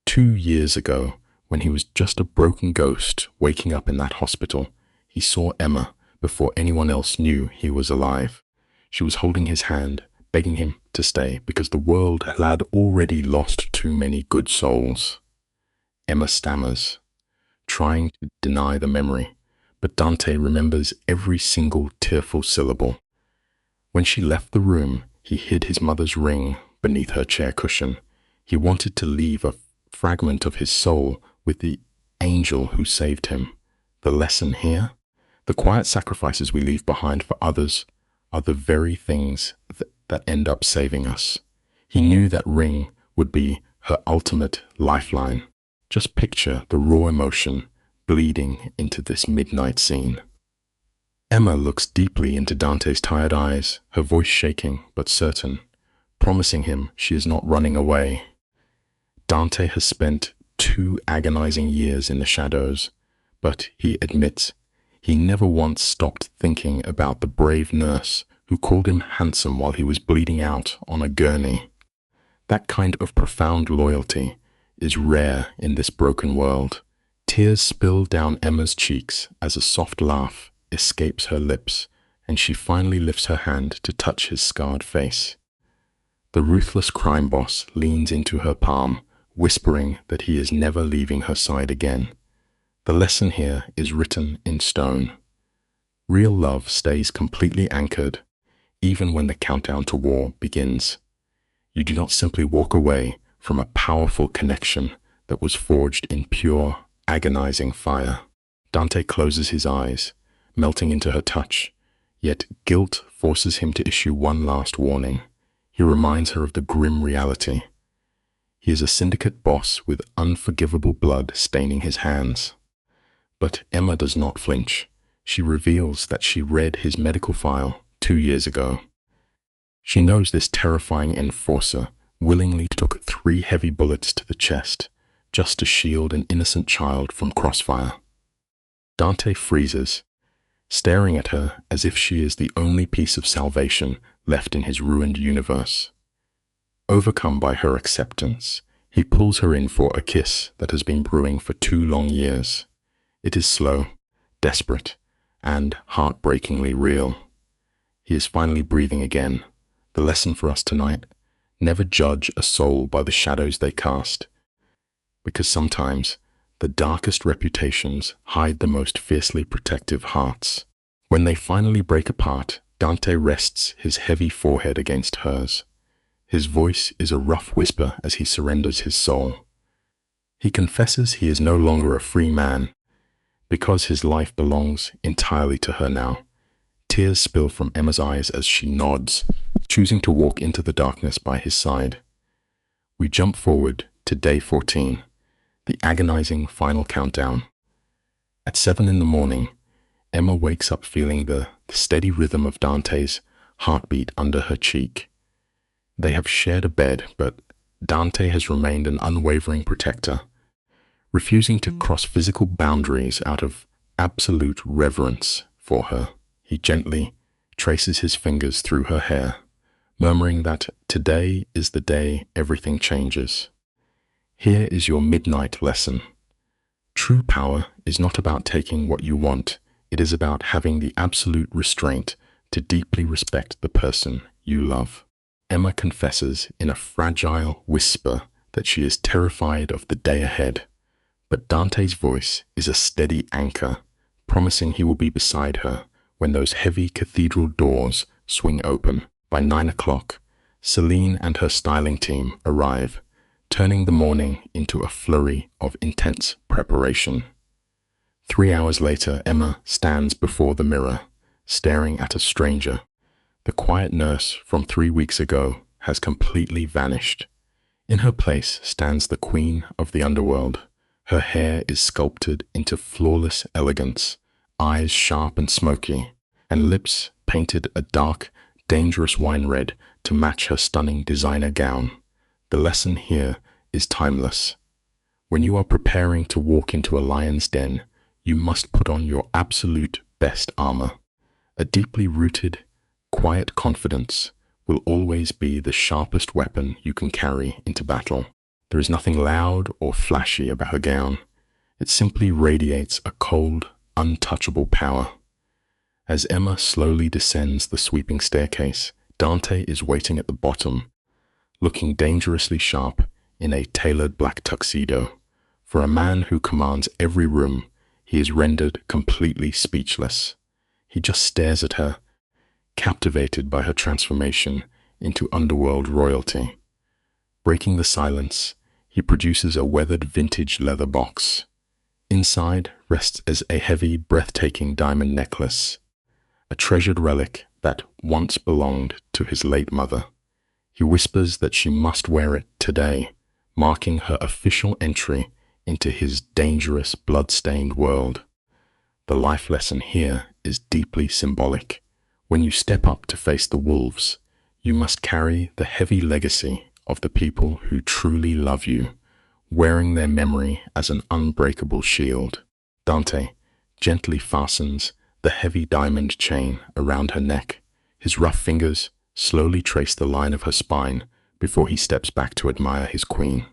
Speaker 1: 2 years ago, when he was just a broken ghost waking up in that hospital, he saw Emma before anyone else knew he was alive. She was holding his hand, begging him to stay because the world had already lost too many good souls. Emma stammers, trying to deny the memory, but Dante remembers every single tearful syllable. When she left the room, he hid his mother's ring beneath her chair cushion. He wanted to leave a fragment of his soul with the angel who saved him. The lesson here? The quiet sacrifices we leave behind for others are the very things that end up saving us. He knew that ring would be her ultimate lifeline. Just picture the raw emotion bleeding into this midnight scene. Emma looks deeply into Dante's tired eyes, her voice shaking but certain, promising him she is not running away. Dante has spent 2 agonizing years in the shadows, but he admits he never once stopped thinking about the brave nurse who called him handsome while he was bleeding out on a gurney. That kind of profound loyalty is rare in this broken world. Tears spill down Emma's cheeks as a soft laugh escapes her lips, and she finally lifts her hand to touch his scarred face. The ruthless crime boss leans into her palm, whispering that he is never leaving her side again. The lesson here is written in stone. Real love stays completely anchored, even when the countdown to war begins. You do not simply walk away from a powerful connection that was forged in pure, agonizing fire. Dante closes his eyes, melting into her touch, yet guilt forces him to issue one last warning. He reminds her of the grim reality. He is a syndicate boss with unforgivable blood staining his hands. But Emma does not flinch. She reveals that she read his medical file 2 years ago. She knows this terrifying enforcer willingly took 3 heavy bullets to the chest just to shield an innocent child from crossfire. Dante freezes, staring at her as if she is the only piece of salvation left in his ruined universe. Overcome by her acceptance, he pulls her in for a kiss that has been brewing for 2 long years. It is slow, desperate, and heartbreakingly real. He is finally breathing again. The lesson for us tonight: never judge a soul by the shadows they cast, because sometimes the darkest reputations hide the most fiercely protective hearts. When they finally break apart, Dante rests his heavy forehead against hers. His voice is a rough whisper as he surrenders his soul. He confesses he is no longer a free man, because his life belongs entirely to her now. Tears spill from Emma's eyes as she nods, choosing to walk into the darkness by his side. We jump forward to day 14, the agonizing final countdown. At 7 in the morning, Emma wakes up feeling the steady rhythm of Dante's heartbeat under her cheek. They have shared a bed, but Dante has remained an unwavering protector, refusing to cross physical boundaries out of absolute reverence for her. He gently traces his fingers through her hair, murmuring that today is the day everything changes. Here is your midnight lesson. True power is not about taking what you want. It is about having the absolute restraint to deeply respect the person you love. Emma confesses in a fragile whisper that she is terrified of the day ahead, but Dante's voice is a steady anchor, promising he will be beside her when those heavy cathedral doors swing open. By 9 o'clock, Celine and her styling team arrive, turning the morning into a flurry of intense preparation. 3 hours later, Emma stands before the mirror, staring at a stranger. The quiet nurse from 3 weeks ago has completely vanished. In her place stands the queen of the underworld. Her hair is sculpted into flawless elegance, eyes sharp and smoky, and lips painted a dark, dangerous wine red to match her stunning designer gown. The lesson here is timeless. When you are preparing to walk into a lion's den, you must put on your absolute best armor. A deeply rooted, quiet confidence will always be the sharpest weapon you can carry into battle. There is nothing loud or flashy about her gown. It simply radiates a cold, untouchable power. As Emma slowly descends the sweeping staircase, Dante is waiting at the bottom, looking dangerously sharp in a tailored black tuxedo. For a man who commands every room, he is rendered completely speechless. He just stares at her, captivated by her transformation into underworld royalty. Breaking the silence, he produces a weathered vintage leather box. Inside rests as a heavy, breathtaking diamond necklace, a treasured relic that once belonged to his late mother. He whispers that she must wear it today, marking her official entry into his dangerous, blood-stained world. The life lesson here is deeply symbolic. When you step up to face the wolves, you must carry the heavy legacy of the people who truly love you, wearing their memory as an unbreakable shield. Dante gently fastens the heavy diamond chain around her neck. His rough fingers slowly trace the line of her spine before he steps back to admire his queen.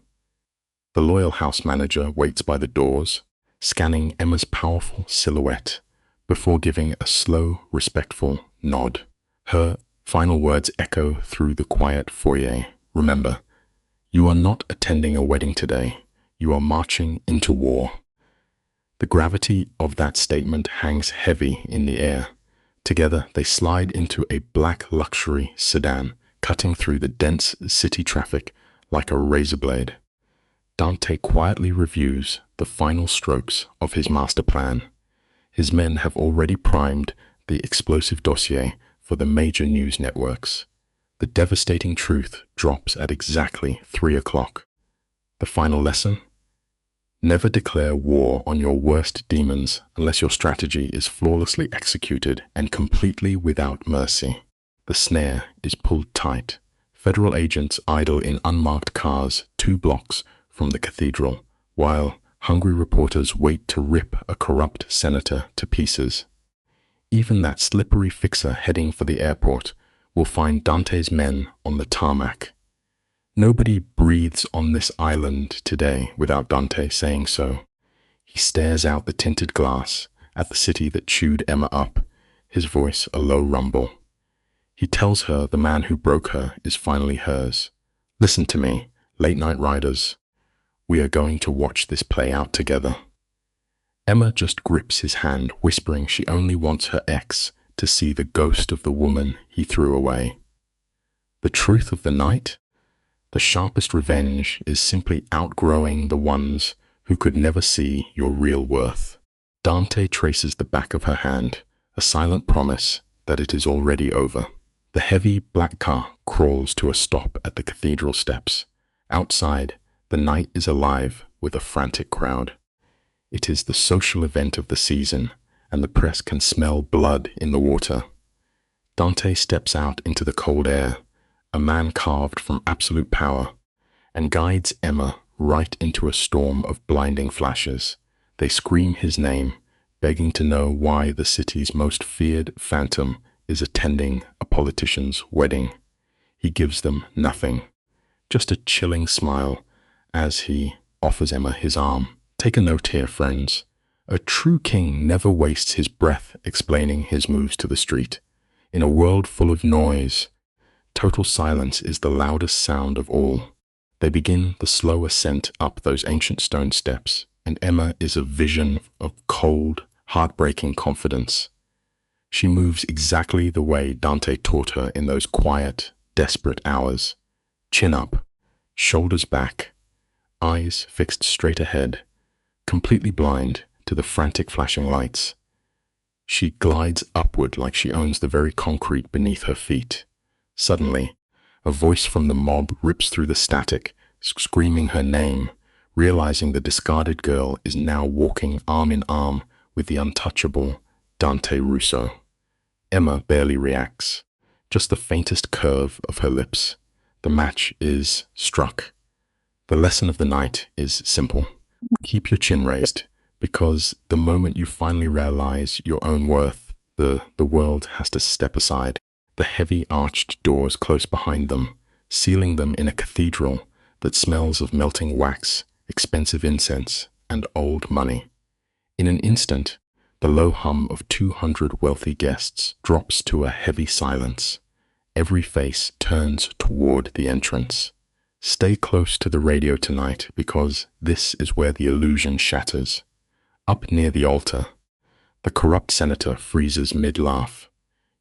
Speaker 1: The loyal house manager waits by the doors, scanning Emma's powerful silhouette before giving a slow, respectful nod. Her final words echo through the quiet foyer. Remember, you are not attending a wedding today. You are marching into war. The gravity of that statement hangs heavy in the air. Together, they slide into a black luxury sedan, cutting through the dense city traffic like a razor blade. Dante quietly reviews the final strokes of his master plan. His men have already primed the explosive dossier for the major news networks. The devastating truth drops at exactly 3 o'clock. The final lesson? Never declare war on your worst demons unless your strategy is flawlessly executed and completely without mercy. The snare is pulled tight. Federal agents idle in unmarked cars 2 blocks from the cathedral, while hungry reporters wait to rip a corrupt senator to pieces. Even that slippery fixer heading for the airport will find Dante's men on the tarmac. Nobody breathes on this island today without Dante saying so. He stares out the tinted glass at the city that chewed Emma up, his voice a low rumble. He tells her the man who broke her is finally hers. Listen to me, late-night riders. We are going to watch this play out together. Emma just grips his hand, whispering she only wants her ex to see the ghost of the woman he threw away. The truth of the night? The sharpest revenge is simply outgrowing the ones who could never see your real worth. Dante traces the back of her hand, a silent promise that it is already over. The heavy black car crawls to a stop at the cathedral steps. Outside, the night is alive with a frantic crowd. It is the social event of the season, and the press can smell blood in the water. Dante steps out into the cold air, a man carved from absolute power, and guides Emma right into a storm of blinding flashes. They scream his name, begging to know why the city's most feared phantom is attending a politician's wedding. He gives them nothing, just a chilling smile as he offers Emma his arm. Take a note here, friends. A true king never wastes his breath explaining his moves to the street. In a world full of noise, total silence is the loudest sound of all. They begin the slow ascent up those ancient stone steps, and Emma is a vision of cold, heartbreaking confidence. She moves exactly the way Dante taught her in those quiet, desperate hours. Chin up, shoulders back, eyes fixed straight ahead, completely blind to the frantic flashing lights. She glides upward like she owns the very concrete beneath her feet. Suddenly, a voice from the mob rips through the static, screaming her name, realizing the discarded girl is now walking arm in arm with the untouchable Dante Russo. Emma barely reacts, just the faintest curve of her lips. The match is struck. The lesson of the night is simple. Keep your chin raised, because the moment you finally realize your own worth, the world has to step aside. The heavy arched doors close behind them, sealing them in a cathedral that smells of melting wax, expensive incense, and old money. In an instant, The low hum of 200 wealthy guests drops to a heavy silence. Every face turns toward the entrance. Stay close to the radio tonight because this is where the illusion shatters. Up near the altar, the corrupt senator freezes mid-laugh.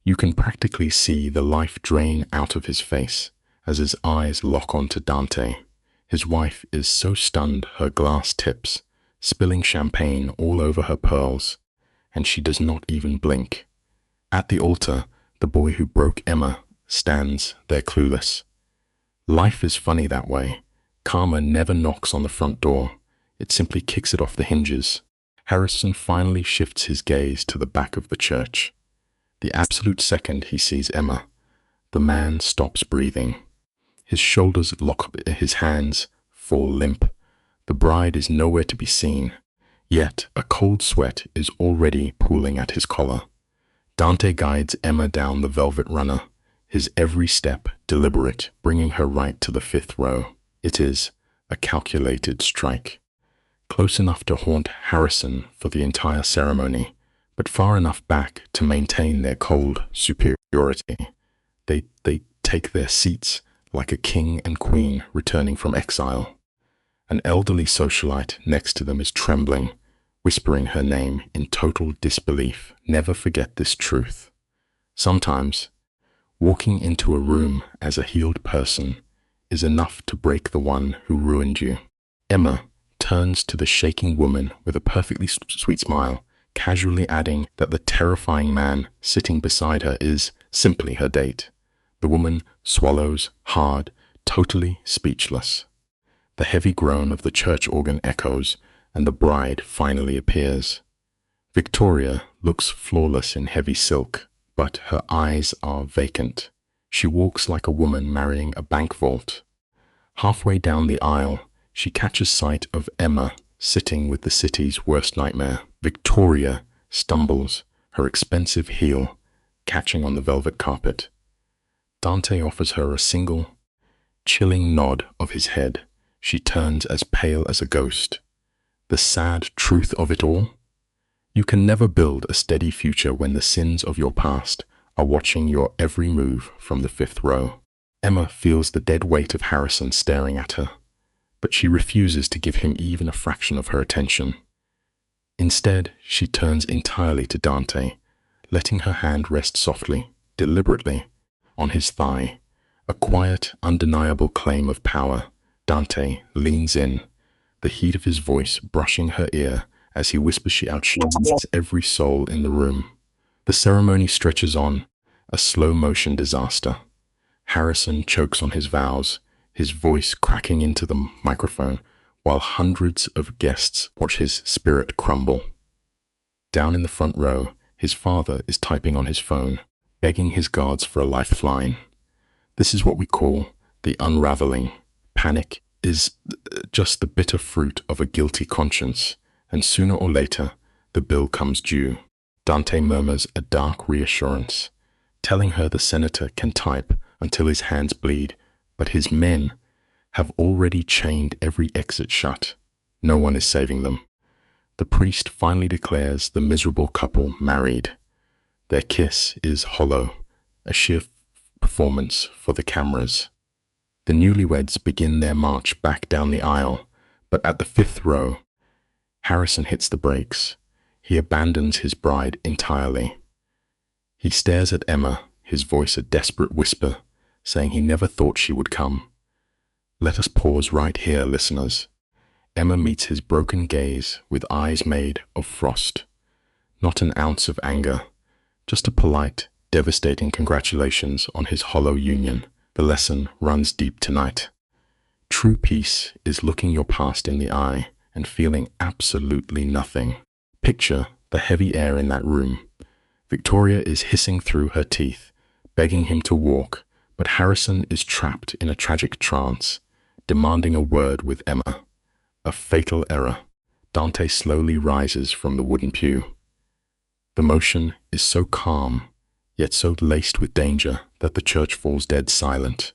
Speaker 1: You can practically see the life drain out of his face as his eyes lock onto Dante. His wife is so stunned her glass tips, spilling champagne all over her pearls, and she does not even blink. At the altar, the boy who broke Emma stands there clueless. Life is funny that way. Karma never knocks on the front door. It simply kicks it off the hinges. Harrison finally shifts his gaze to the back of the church. The absolute second he sees Emma, the man stops breathing. His shoulders lock up, his hands fall limp. The bride is nowhere to be seen, yet a cold sweat is already pooling at his collar. Dante guides Emma down the velvet runner, his every step deliberate, bringing her right to the 5th row. It is a calculated strike. Close enough to haunt Harrison for the entire ceremony, but far enough back to maintain their cold superiority. They take their seats like a king and queen returning from exile. An elderly socialite next to them is trembling, whispering her name in total disbelief. Never forget this truth. Sometimes, walking into a room as a healed person is enough to break the one who ruined you. Emma turns to the shaking woman with a perfectly sweet smile, casually adding that the terrifying man sitting beside her is simply her date. The woman swallows hard, totally speechless. The heavy groan of the church organ echoes, and the bride finally appears. Victoria looks flawless in heavy silk, but her eyes are vacant. She walks like a woman marrying a bank vault. Halfway down the aisle, she catches sight of Emma sitting with the city's worst nightmare. Victoria stumbles, her expensive heel catching on the velvet carpet. Dante offers her a single, chilling nod of his head. She turns as pale as a ghost. The sad truth of it all? You can never build a steady future when the sins of your past are watching your every move from the 5th row. Emma feels the dead weight of Harrison staring at her, but she refuses to give him even a fraction of her attention. Instead, she turns entirely to Dante, letting her hand rest softly, deliberately, on his thigh. A quiet, undeniable claim of power. Dante leans in, the heat of his voice brushing her ear as he whispers she outshines every soul in the room. The ceremony stretches on, a slow-motion disaster. Harrison chokes on his vows, his voice cracking into the microphone, while hundreds of guests watch his spirit crumble. Down in the front row, his father is typing on his phone, begging his guards for a lifeline. This is what we call the unraveling. Panic is just the bitter fruit of a guilty conscience, and sooner or later, the bill comes due. Dante murmurs a dark reassurance, telling her the senator can type until his hands bleed, but his men have already chained every exit shut. No one is saving them. The priest finally declares the miserable couple married. Their kiss is hollow, a sheer performance for the cameras. The newlyweds begin their march back down the aisle, but at the 5th row, Harrison hits the brakes. He abandons his bride entirely. He stares at Emma, his voice a desperate whisper, saying he never thought she would come. Let us pause right here, listeners. Emma meets his broken gaze with eyes made of frost. Not an ounce of anger, just a polite, devastating congratulations on his hollow union. The lesson runs deep tonight. True peace is looking your past in the eye and feeling absolutely nothing. Picture the heavy air in that room. Victoria is hissing through her teeth, begging him to walk, but Harrison is trapped in a tragic trance, demanding a word with Emma. A fatal error. Dante slowly rises from the wooden pew. The motion is so calm, yet so laced with danger that the church falls dead silent.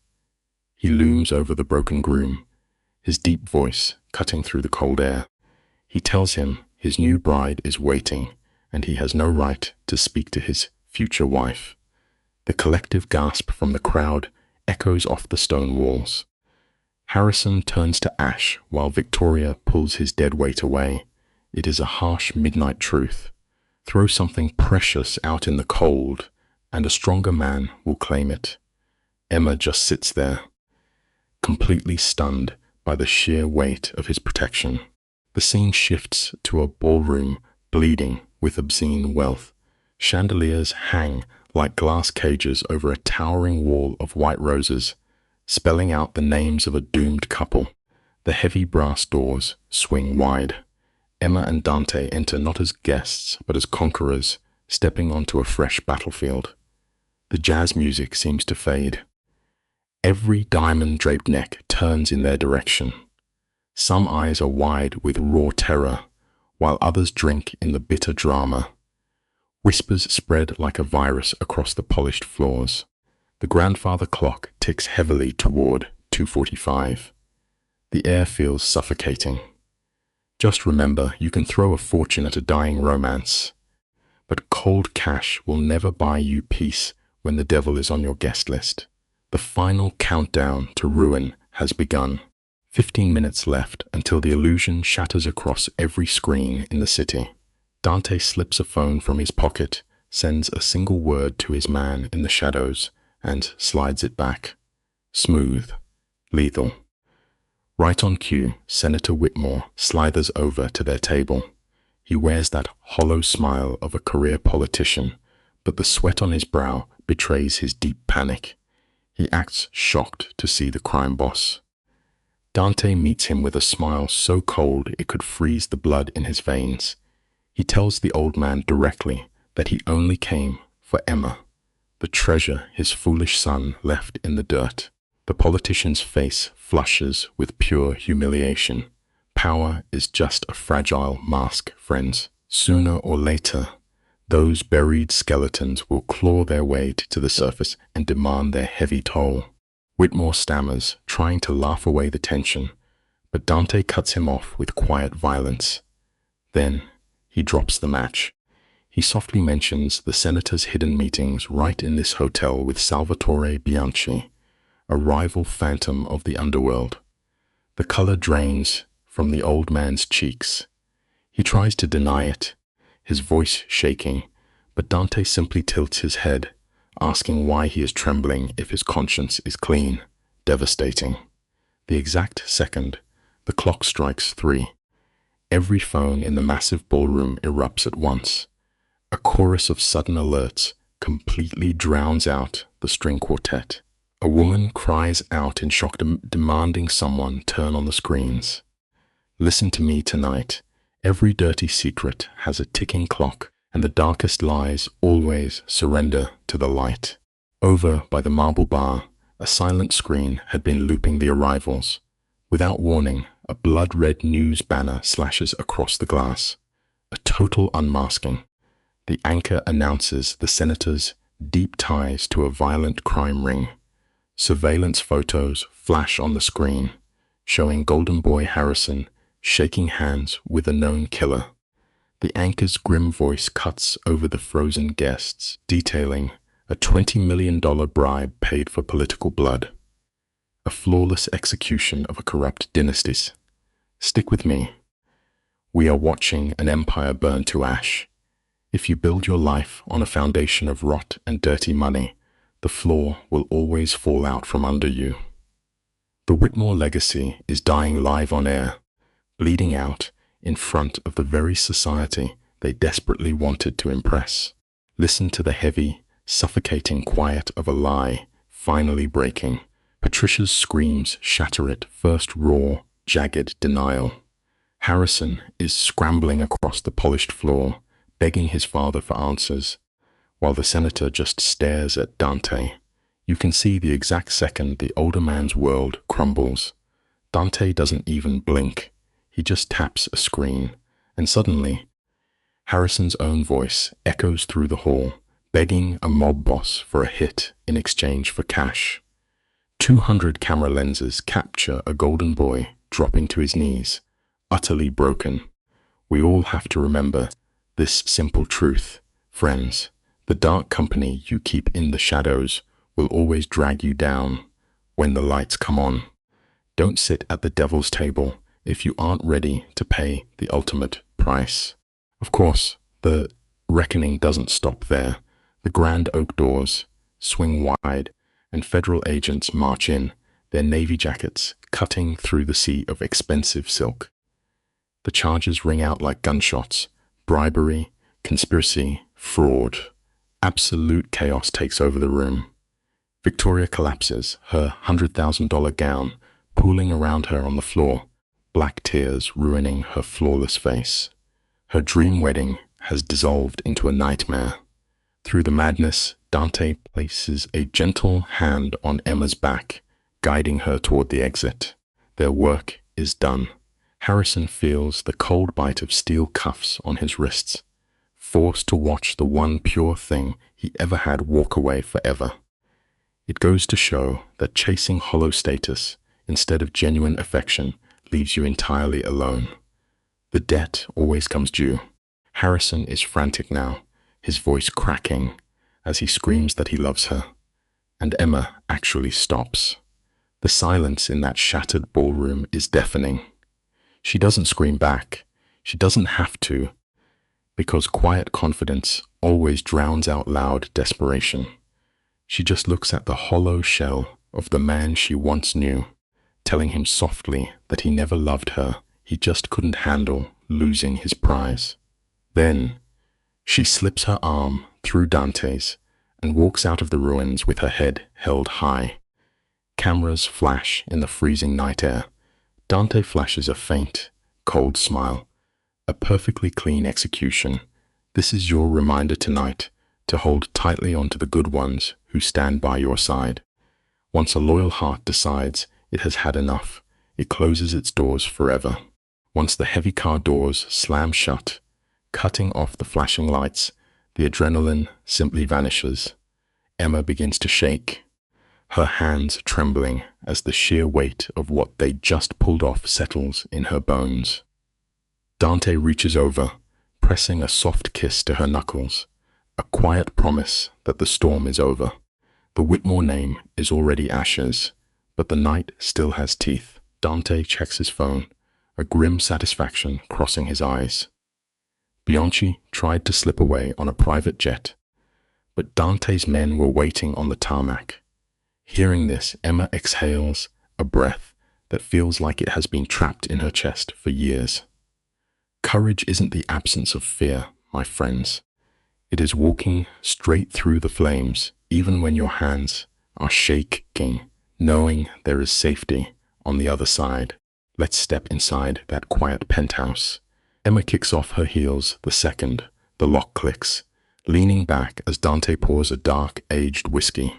Speaker 1: He looms over the broken groom, his deep voice cutting through the cold air. He tells him his new bride is waiting, and he has no right to speak to his future wife. The collective gasp from the crowd echoes off the stone walls. Harrison turns to ash while Victoria pulls his dead weight away. It is a harsh midnight truth. Throw something precious out in the cold, and a stronger man will claim it. Emma just sits there, completely stunned by the sheer weight of his protection. The scene shifts to a ballroom bleeding with obscene wealth. Chandeliers hang like glass cages over a towering wall of white roses, spelling out the names of a doomed couple. The heavy brass doors swing wide. Emma and Dante enter not as guests, but as conquerors, stepping onto a fresh battlefield. The jazz music seems to fade. Every diamond-draped neck turns in their direction. Some eyes are wide with raw terror, while others drink in the bitter drama. Whispers spread like a virus across the polished floors. The grandfather clock ticks heavily toward 2:45. The air feels suffocating. Just remember, you can throw a fortune at a dying romance, but cold cash will never buy you peace when the devil is on your guest list. The final countdown to ruin has begun. 15 minutes left until the illusion shatters across every screen in the city. Dante slips a phone from his pocket, sends a single word to his man in the shadows, and slides it back. Smooth, lethal. Right on cue, Senator Whitmore slithers over to their table. He wears that hollow smile of a career politician, but the sweat on his brow betrays his deep panic. He acts shocked to see the crime boss. Dante meets him with a smile so cold it could freeze the blood in his veins. He tells the old man directly that he only came for Emma, the treasure his foolish son left in the dirt. The politician's face flushes with pure humiliation. Power is just a fragile mask, friends. Sooner or later, those buried skeletons will claw their way to the surface and demand their heavy toll. Whitmore stammers, trying to laugh away the tension, but Dante cuts him off with quiet violence. Then he drops the match. He softly mentions the senator's hidden meetings right in this hotel with Salvatore Bianchi, a rival phantom of the underworld. The color drains from the old man's cheeks. He tries to deny it, his voice shaking, but Dante simply tilts his head, asking why he is trembling if his conscience is clean. Devastating. The exact second, the clock strikes 3. Every phone in the massive ballroom erupts at once. A chorus of sudden alerts completely drowns out the string quartet. A woman cries out in shock, demanding someone turn on the screens. Listen to me tonight. Every dirty secret has a ticking clock, and the darkest lies always surrender to the light. Over by the marble bar, a silent screen had been looping the arrivals. Without warning, a blood-red news banner slashes across the glass. A total unmasking. The anchor announces the senator's deep ties to a violent crime ring. Surveillance photos flash on the screen, showing Golden Boy Harrison shaking hands with a known killer. The anchor's grim voice cuts over the frozen guests, detailing a $20 million bribe paid for political blood. A flawless execution of a corrupt dynasty. Stick with me. We are watching an empire burn to ash. If you build your life on a foundation of rot and dirty money, the floor will always fall out from under you. The Whitmore legacy is dying live on air, bleeding out in front of the very society they desperately wanted to impress. Listen to the heavy, suffocating quiet of a lie finally breaking. Patricia's screams shatter it, first raw, jagged denial. Harrison is scrambling across the polished floor, begging his father for answers, while the senator just stares at Dante. You can see the exact second the older man's world crumbles. Dante doesn't even blink. He just taps a screen, and suddenly, Harrison's own voice echoes through the hall, begging a mob boss for a hit in exchange for cash. 200 camera lenses capture a golden boy dropping to his knees, utterly broken. We all have to remember, this simple truth. Friends, the dark company you keep in the shadows will always drag you down when the lights come on. Don't sit at the devil's table if you aren't ready to pay the ultimate price. Of course, the reckoning doesn't stop there. The grand oak doors swing wide and federal agents march in, their navy jackets cutting through the sea of expensive silk. The charges ring out like gunshots: bribery, conspiracy, fraud. Absolute chaos takes over the room. Victoria collapses, her $100,000 gown pooling around her on the floor, black tears ruining her flawless face. Her dream wedding has dissolved into a nightmare. Through the madness, Dante places a gentle hand on Emma's back, guiding her toward the exit. Their work is done. Harrison feels the cold bite of steel cuffs on his wrists, forced to watch the one pure thing he ever had walk away forever. It goes to show that chasing hollow status instead of genuine affection leaves you entirely alone. The debt always comes due. Harrison is frantic now, his voice cracking as he screams that he loves her. And Emma actually stops. The silence in that shattered ballroom is deafening. She doesn't scream back. She doesn't have to, because quiet confidence always drowns out loud desperation. She just looks at the hollow shell of the man she once knew, telling him softly that he never loved her. He just couldn't handle losing his prize. Then she slips her arm through Dante's and walks out of the ruins with her head held high. Cameras flash in the freezing night air. Dante flashes a faint, cold smile. A perfectly clean execution. This is your reminder tonight to hold tightly onto the good ones who stand by your side. Once a loyal heart decides it has had enough, it closes its doors forever. Once the heavy car doors slam shut, cutting off the flashing lights, the adrenaline simply vanishes. Emma begins to shake, her hands trembling as the sheer weight of what they just pulled off settles in her bones. Dante reaches over, pressing a soft kiss to her knuckles, a quiet promise that the storm is over. The Whitmore name is already ashes, but the night still has teeth. Dante checks his phone, a grim satisfaction crossing his eyes. Bianchi tried to slip away on a private jet, but Dante's men were waiting on the tarmac. Hearing this, Emma exhales a breath that feels like it has been trapped in her chest for years. Courage isn't the absence of fear, my friends. It is walking straight through the flames, even when your hands are shaking, knowing there is safety on the other side. Let's step inside that quiet penthouse. Emma kicks off her heels the second the lock clicks, leaning back as Dante pours a dark, aged whiskey.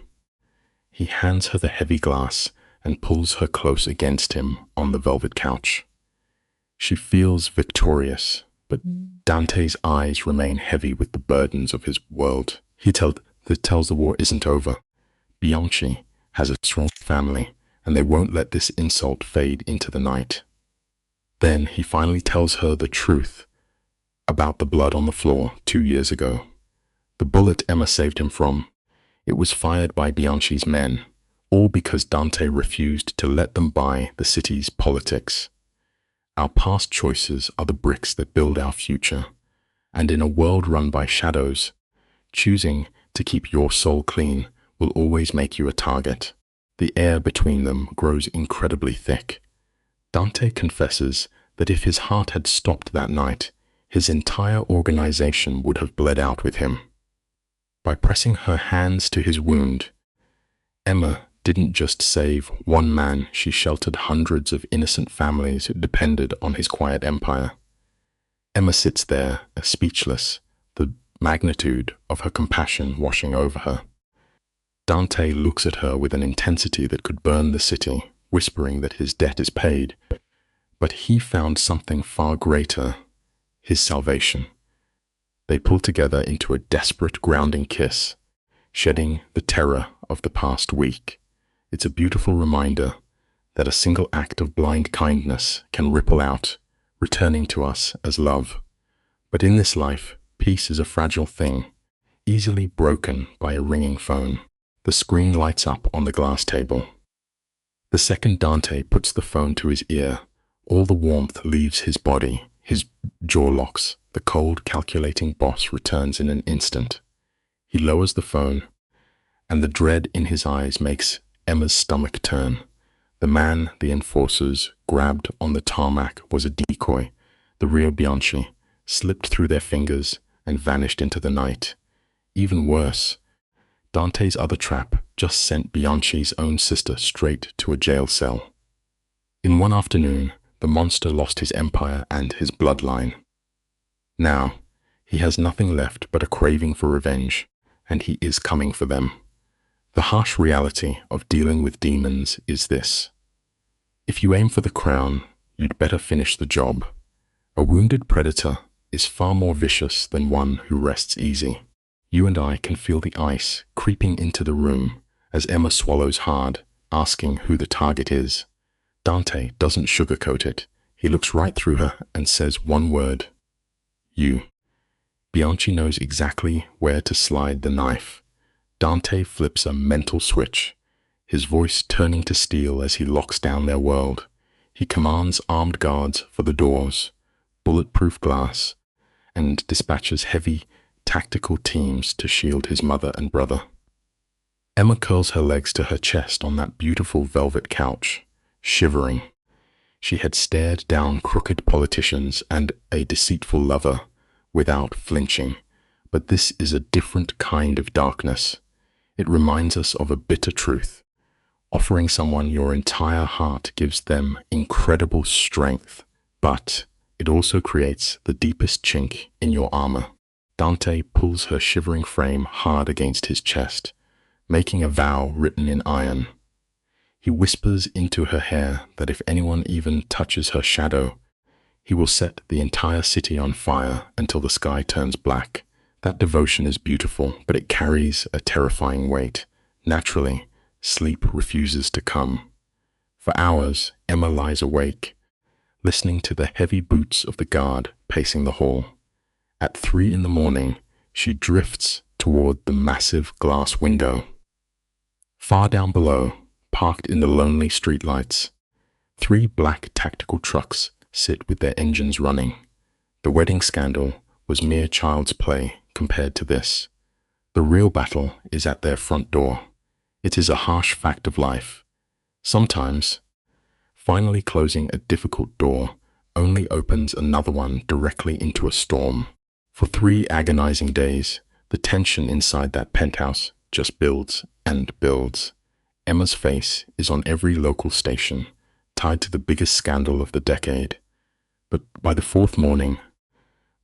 Speaker 1: He hands her the heavy glass and pulls her close against him on the velvet couch. She feels victorious, but Dante's eyes remain heavy with the burdens of his world. He tells the war isn't over. Bianchi has a strong family, and they won't let this insult fade into the night. Then he finally tells her the truth about the blood on the floor 2 years ago. The bullet Emma saved him from, it was fired by Bianchi's men, all because Dante refused to let them buy the city's politics. Our past choices are the bricks that build our future, and in a world run by shadows, choosing to keep your soul clean will always make you a target. The air between them grows incredibly thick. Dante confesses that if his heart had stopped that night, his entire organization would have bled out with him. By pressing her hands to his wound, Emma didn't just save one man, she sheltered hundreds of innocent families who depended on his quiet empire. Emma sits there, speechless, the magnitude of her compassion washing over her. Dante looks at her with an intensity that could burn the city, whispering that his debt is paid. But he found something far greater, his salvation. They pull together into a desperate, grounding kiss, shedding the terror of the past week. It's a beautiful reminder that a single act of blind kindness can ripple out, returning to us as love. But in this life, Peace is a fragile thing, easily broken by a ringing phone. The screen lights up on the glass table. The second Dante puts the phone to his ear, all the warmth leaves his body, his jaw locks. The cold, calculating boss returns in an instant. He lowers the phone, and the dread in his eyes makes Emma's stomach turn. The man the enforcers grabbed on the tarmac was a decoy. The real Bianchi slipped through their fingers and vanished into the night. Even worse, Dante's other trap just sent Bianchi's own sister straight to a jail cell. In one afternoon, the monster lost his empire and his bloodline. Now, he has nothing left but a craving for revenge, and he is coming for them. The harsh reality of dealing with demons is this: if you aim for the crown, you'd better finish the job. A wounded predator is far more vicious than one who rests easy. You and I can feel the ice creeping into the room as Emma swallows hard, asking who the target is. Dante doesn't sugarcoat it. He looks right through her and says one word: you. Bianchi knows exactly where to slide the knife. Dante flips a mental switch, his voice turning to steel as he locks down their world. He commands armed guards for the doors, bulletproof glass, and dispatches heavy, tactical teams to shield his mother and brother. Emma curls her legs to her chest on that beautiful velvet couch, shivering. She had stared down crooked politicians and a deceitful lover without flinching, but this is a different kind of darkness. It reminds us of a bitter truth. Offering someone your entire heart gives them incredible strength, but it also creates the deepest chink in your armor. Dante pulls her shivering frame hard against his chest, making a vow written in iron. He whispers into her hair that if anyone even touches her shadow, he will set the entire city on fire until the sky turns black. That devotion is beautiful, but it carries a terrifying weight. Naturally, sleep refuses to come. For hours, Emma lies awake, listening to the heavy boots of the guard pacing the hall. At 3 a.m, she drifts toward the massive glass window. Far down below, parked in the lonely streetlights, 3 black tactical trucks sit with their engines running. The wedding scandal was mere child's play compared to this. The real battle is at their front door. It is a harsh fact of life. Sometimes, finally closing a difficult door only opens another one directly into a storm. For 3 agonizing days, the tension inside that penthouse just builds and builds. Emma's face is on every local station, tied to the biggest scandal of the decade. But by the 4th morning,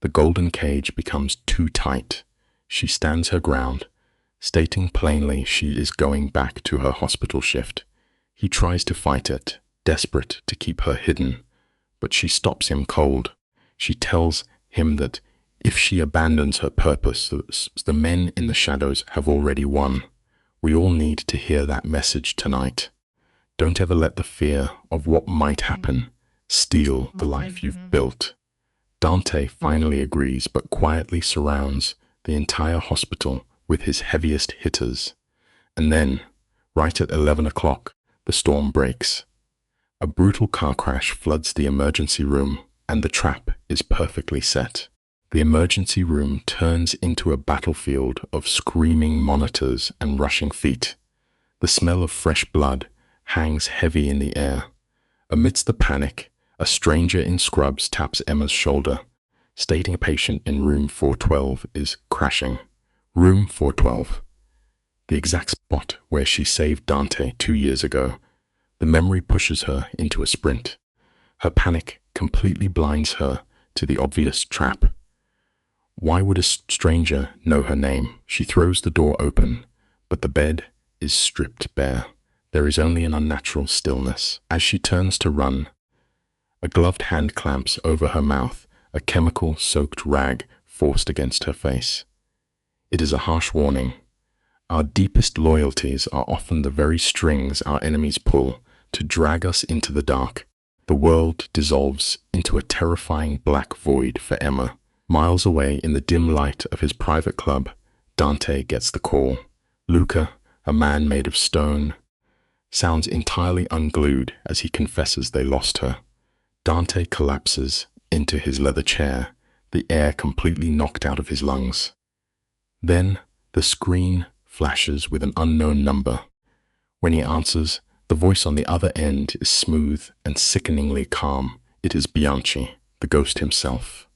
Speaker 1: the golden cage becomes too tight. She stands her ground, stating plainly she is going back to her hospital shift. He tries to fight it, desperate to keep her hidden, but she stops him cold. She tells him that if she abandons her purpose, the men in the shadows have already won. We all need to hear that message tonight. Don't ever let the fear of what might happen steal the life you've built. Dante finally agrees, but quietly surrounds the entire hospital with his heaviest hitters. And then, right at 11 o'clock, the storm breaks. A brutal car crash floods the emergency room, and the trap is perfectly set. The emergency room turns into a battlefield of screaming monitors and rushing feet. The smell of fresh blood hangs heavy in the air. Amidst the panic, a stranger in scrubs taps Emma's shoulder, stating a patient in room 412 is crashing. Room 412. The exact spot where she saved Dante 2 years ago. The memory pushes her into a sprint. Her panic completely blinds her to the obvious trap. Why would a stranger know her name? She throws the door open, but the bed is stripped bare. There is only an unnatural stillness. As she turns to run, a gloved hand clamps over her mouth, a chemical-soaked rag forced against her face. It is a harsh warning. Our deepest loyalties are often the very strings our enemies pull to drag us into the dark. The world dissolves into a terrifying black void for Emma. Miles away in the dim light of his private club, Dante gets the call. Luca, a man made of stone, sounds entirely unglued as he confesses they lost her. Dante collapses into his leather chair, the air completely knocked out of his lungs. Then the screen flashes with an unknown number. When he answers, the voice on the other end is smooth and sickeningly calm. It is Bianchi, the ghost himself.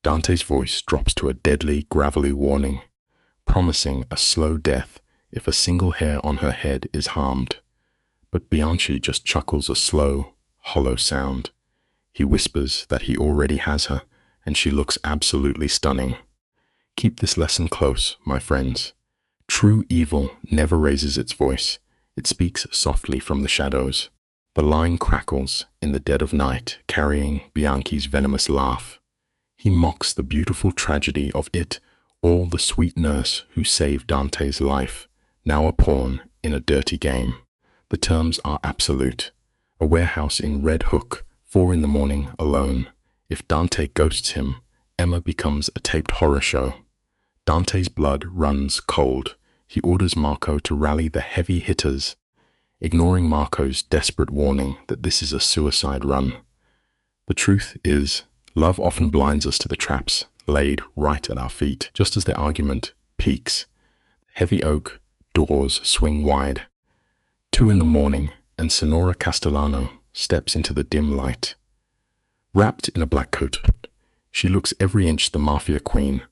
Speaker 1: Dante's voice drops to a deadly, gravelly warning, promising a slow death if a single hair on her head is harmed. But Bianchi just chuckles a slow, hollow sound. He whispers that he already has her, and she looks absolutely stunning. Keep this lesson close, my friends. True evil never raises its voice. It speaks softly from the shadows. The line crackles in the dead of night, carrying Bianchi's venomous laugh. He mocks the beautiful tragedy of it, all the sweet nurse who saved Dante's life, now a pawn in a dirty game. The terms are absolute. A warehouse in Red Hook, 4 a.m. alone. If Dante ghosts him, Emma becomes a taped horror show. Dante's blood runs cold. He orders Marco to rally the heavy hitters, ignoring Marco's desperate warning that this is a suicide run. The truth is, love often blinds us to the traps laid right at our feet. Just as the argument peaks, heavy oak doors swing wide. 2 a.m. and Sonora Castellano steps into the dim light. Wrapped in a black coat, she looks every inch the Mafia queen,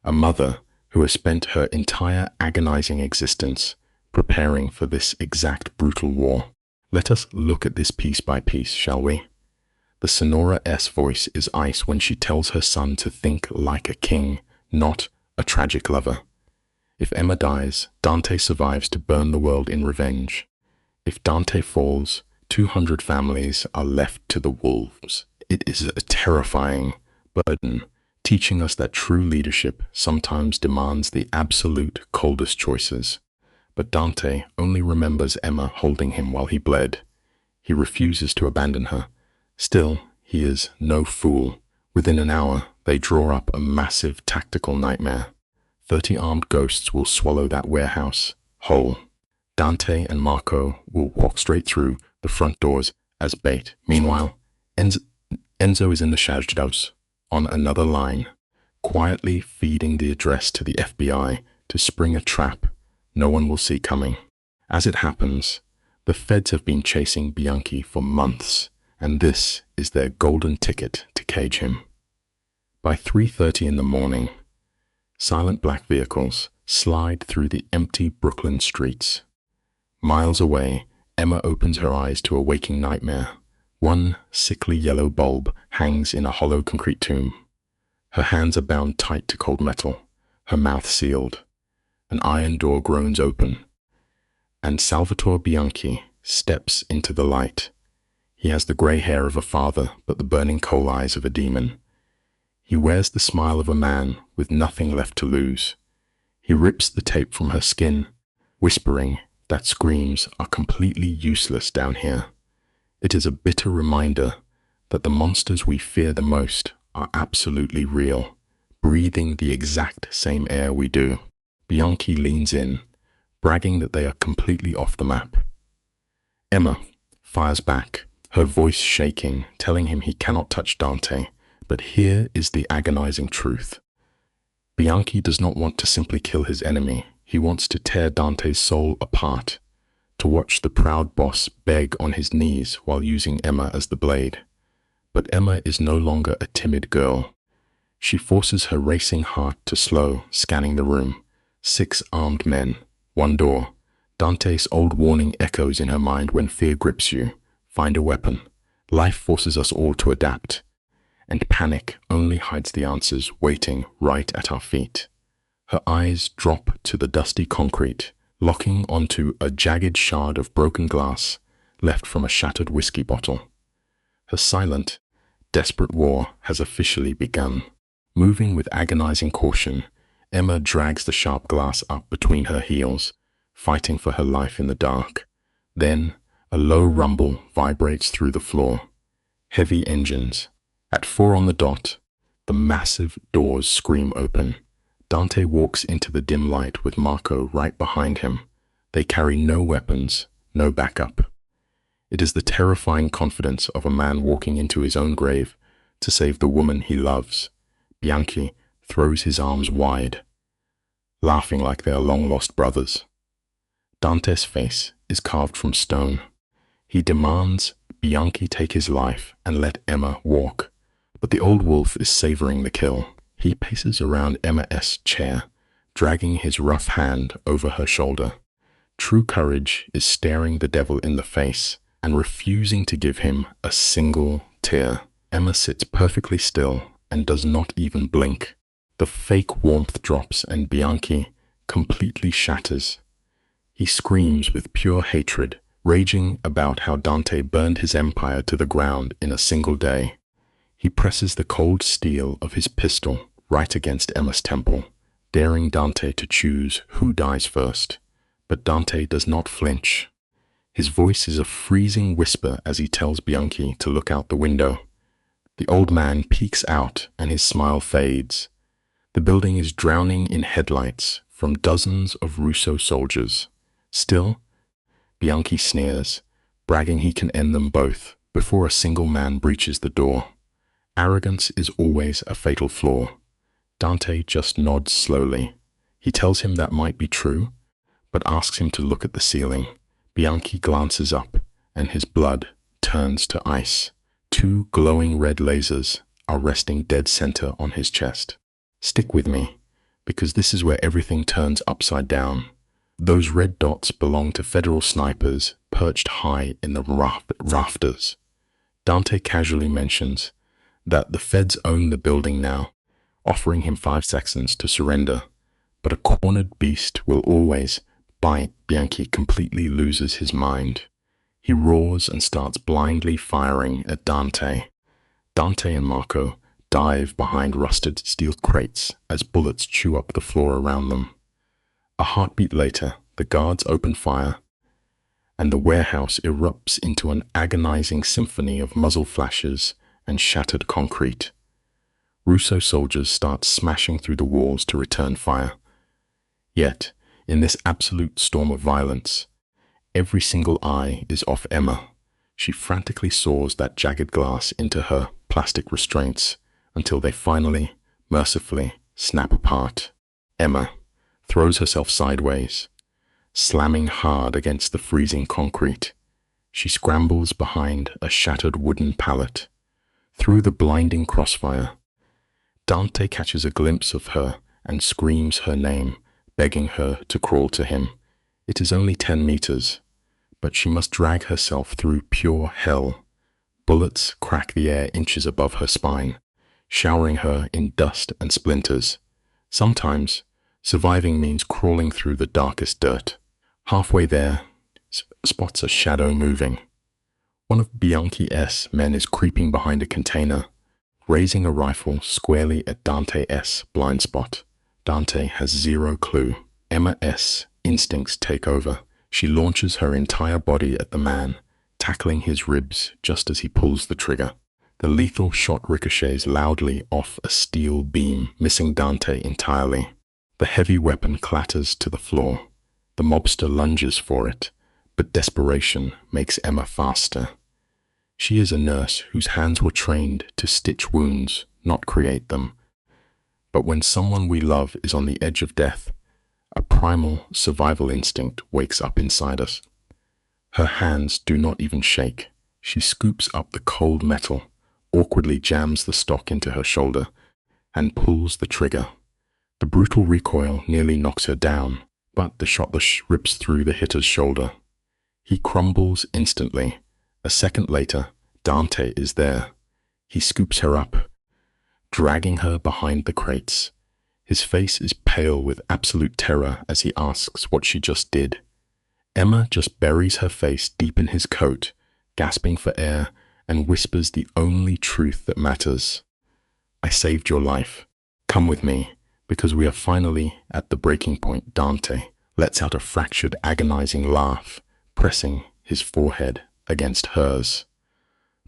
Speaker 1: a mother who has spent her entire agonizing existence preparing for this exact brutal war. Let us look at this piece by piece, shall we? The Sonora S voice is ice when she tells her son to think like a king, not a tragic lover. If Emma dies, Dante survives to burn the world in revenge. If Dante falls, 200 families are left to the wolves. It is a terrifying burden, teaching us that true leadership sometimes demands the absolute coldest choices. But Dante only remembers Emma holding him while he bled. He refuses to abandon her. Still, he is no fool. Within an hour, they draw up a massive tactical nightmare. 30 armed ghosts will swallow that warehouse whole. Dante and Marco will walk straight through the front doors as bait. Meanwhile, Enzo is in the shadows on another line, quietly feeding the address to the FBI to spring a trap no one will see coming. As it happens, the feds have been chasing Bianchi for months, and this is their golden ticket to cage him. By 3:30 in the morning, silent black vehicles slide through the empty Brooklyn streets. Miles away, Emma opens her eyes to a waking nightmare. One sickly yellow bulb hangs in a hollow concrete tomb. Her hands are bound tight to cold metal, her mouth sealed. An iron door groans open, and Salvatore Bianchi steps into the light. He has the grey hair of a father, but the burning coal eyes of a demon. He wears the smile of a man with nothing left to lose. He rips the tape from her skin, whispering that screams are completely useless down here. It is a bitter reminder that the monsters we fear the most are absolutely real, breathing the exact same air we do. Bianchi leans in, bragging that they are completely off the map. Emma fires back, her voice shaking, telling him he cannot touch Dante. But here is the agonizing truth. Bianchi does not want to simply kill his enemy. He wants to tear Dante's soul apart, to watch the proud boss beg on his knees while using Emma as the blade. But Emma is no longer a timid girl. She forces her racing heart to slow, scanning the room. 6 armed men, 1 door. Dante's old warning echoes in her mind when fear grips you. Find a weapon. Life forces us all to adapt. And panic only hides the answers waiting right at our feet. Her eyes drop to the dusty concrete, locking onto a jagged shard of broken glass left from a shattered whiskey bottle. Her silent, desperate war has officially begun. Moving with agonizing caution, Emma drags the sharp glass up between her heels, fighting for her life in the dark. Then, a low rumble vibrates through the floor. Heavy engines. At 4 on the dot, The massive doors scream open. Dante walks into the dim light with Marco right behind him. They carry no weapons, no backup. It is the terrifying confidence of a man walking into his own grave to save the woman he loves. Bianchi throws his arms wide, laughing like they are long-lost brothers. Dante's face is carved from stone. He demands Bianchi take his life and let Emma walk, but the old wolf is savoring the kill. He paces around Emma's chair, dragging his rough hand over her shoulder. True courage is staring the devil in the face and refusing to give him a single tear. Emma sits perfectly still and does not even blink. The fake warmth drops and Bianchi completely shatters. He screams with pure hatred, raging about how Dante burned his empire to the ground in a single day. He presses the cold steel of his pistol right against Emma's temple, daring Dante to choose who dies first. But Dante does not flinch. His voice is a freezing whisper as he tells Bianchi to look out the window. The old man peeks out and his smile fades. The building is drowning in headlights from dozens of Russo soldiers. Still, Bianchi sneers, bragging he can end them both before a single man breaches the door. Arrogance is always a fatal flaw. Dante just nods slowly. He tells him that might be true, but asks him to look at the ceiling. Bianchi glances up, and his blood turns to ice. Two glowing red lasers are resting dead center on his chest. Stick with me, because this is where everything turns upside down. Those red dots belong to federal snipers perched high in the rafters. Dante casually mentions that the feds own the building now, offering him 5 seconds to surrender. But a cornered beast will always bite. Bianchi completely loses his mind. He roars and starts blindly firing at Dante. Dante and Marco dive behind rusted steel crates as bullets chew up the floor around them. A heartbeat later, the guards open fire, and the warehouse erupts into an agonizing symphony of muzzle flashes and shattered concrete. Russo soldiers start smashing through the walls to return fire. Yet, in this absolute storm of violence, every single eye is off Emma. She frantically saws that jagged glass into her plastic restraints until they finally, mercifully, snap apart. Emma throws herself sideways, slamming hard against the freezing concrete. She scrambles behind a shattered wooden pallet. Through the blinding crossfire, Dante catches a glimpse of her and screams her name, begging her to crawl to him. It is only 10 meters, but she must drag herself through pure hell. Bullets crack the air inches above her spine, showering her in dust and splinters. Sometimes, surviving means crawling through the darkest dirt. Halfway there, spots a shadow moving. One of Bianchi's men is creeping behind a container, raising a rifle squarely at Dante's blind spot. Dante has zero clue. Emma's instincts take over. She launches her entire body at the man, tackling his ribs just as he pulls the trigger. The lethal shot ricochets loudly off a steel beam, missing Dante entirely. The heavy weapon clatters to the floor. The mobster lunges for it, but desperation makes Emma faster. She is a nurse whose hands were trained to stitch wounds, not create them. But when someone we love is on the edge of death, a primal survival instinct wakes up inside us. Her hands do not even shake. She scoops up the cold metal, awkwardly jams the stock into her shoulder, and pulls the trigger. The brutal recoil nearly knocks her down, but the shot rips through the hitter's shoulder. He crumbles instantly. A second later, Dante is there. He scoops her up, dragging her behind the crates. His face is pale with absolute terror as he asks what she just did. Emma just buries her face deep in his coat, gasping for air, and whispers the only truth that matters. "I saved your life. Come with me, because we are finally at the breaking point." Dante lets out a fractured, agonizing laugh, pressing his forehead against hers.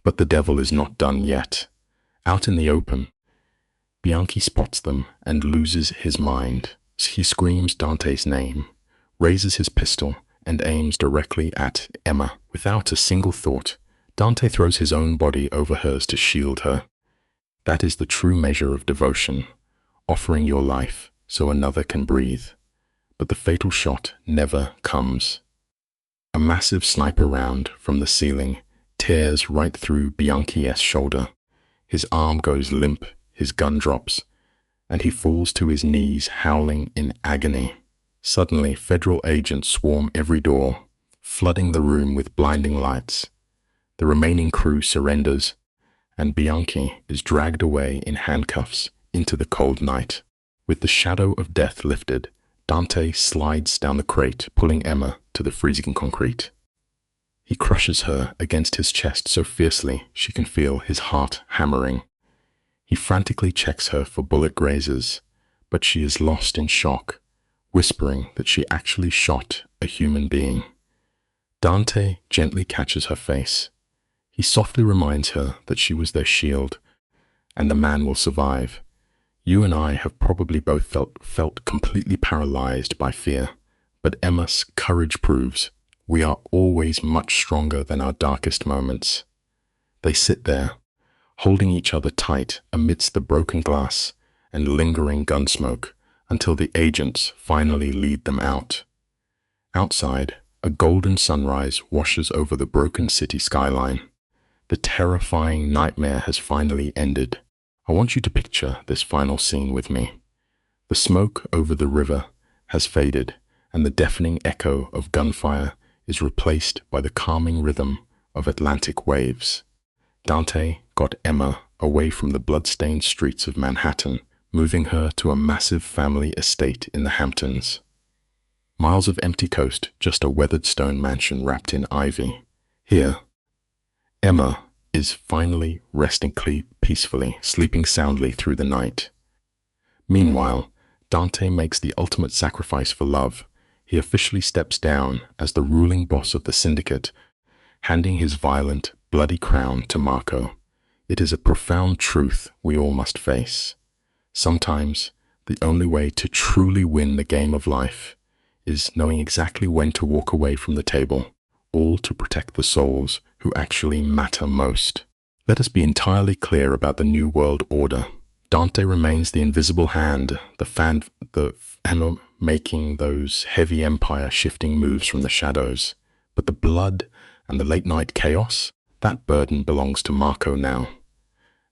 Speaker 1: But the devil is not done yet. Out in the open, Bianchi spots them and loses his mind. He screams Dante's name, raises his pistol, and aims directly at Emma. Without a single thought, Dante throws his own body over hers to shield her. That is the true measure of devotion, offering your life so another can breathe. But the fatal shot never comes. A massive sniper round from the ceiling tears right through Bianchi's shoulder. His arm goes limp, his gun drops, and he falls to his knees, howling in agony. Suddenly, federal agents swarm every door, flooding the room with blinding lights. The remaining crew surrenders, and Bianchi is dragged away in handcuffs into the cold night. With the shadow of death lifted, Dante slides down the crate, pulling Emma to the freezing concrete. He crushes her against his chest so fiercely she can feel his heart hammering. He frantically checks her for bullet grazes, but she is lost in shock, whispering that she actually shot a human being. Dante gently catches her face. He softly reminds her that she was their shield, and the man will survive. You and I have probably both felt completely paralyzed by fear, but Emma's courage proves we are always much stronger than our darkest moments. They sit there, holding each other tight amidst the broken glass and lingering gun smoke until the agents finally lead them out. Outside, a golden sunrise washes over the broken city skyline. The terrifying nightmare has finally ended. I want you to picture this final scene with me. The smoke over the river has faded, and the deafening echo of gunfire is replaced by the calming rhythm of Atlantic waves. Dante got Emma away from the blood-stained streets of Manhattan, moving her to a massive family estate in the Hamptons. Miles of empty coast, just a weathered stone mansion wrapped in ivy. Here, Emma is finally resting peacefully, sleeping soundly through the night. Meanwhile, Dante makes the ultimate sacrifice for love. He officially steps down as the ruling boss of the syndicate, handing his violent, bloody crown to Marco. It is a profound truth we all must face. Sometimes, the only way to truly win the game of life is knowing exactly when to walk away from the table, all to protect the souls who actually matter most. Let us be entirely clear about the New World Order. Dante remains the invisible hand, the making those heavy empire-shifting moves from the shadows. But the blood and the late-night chaos, that burden belongs to Marco now.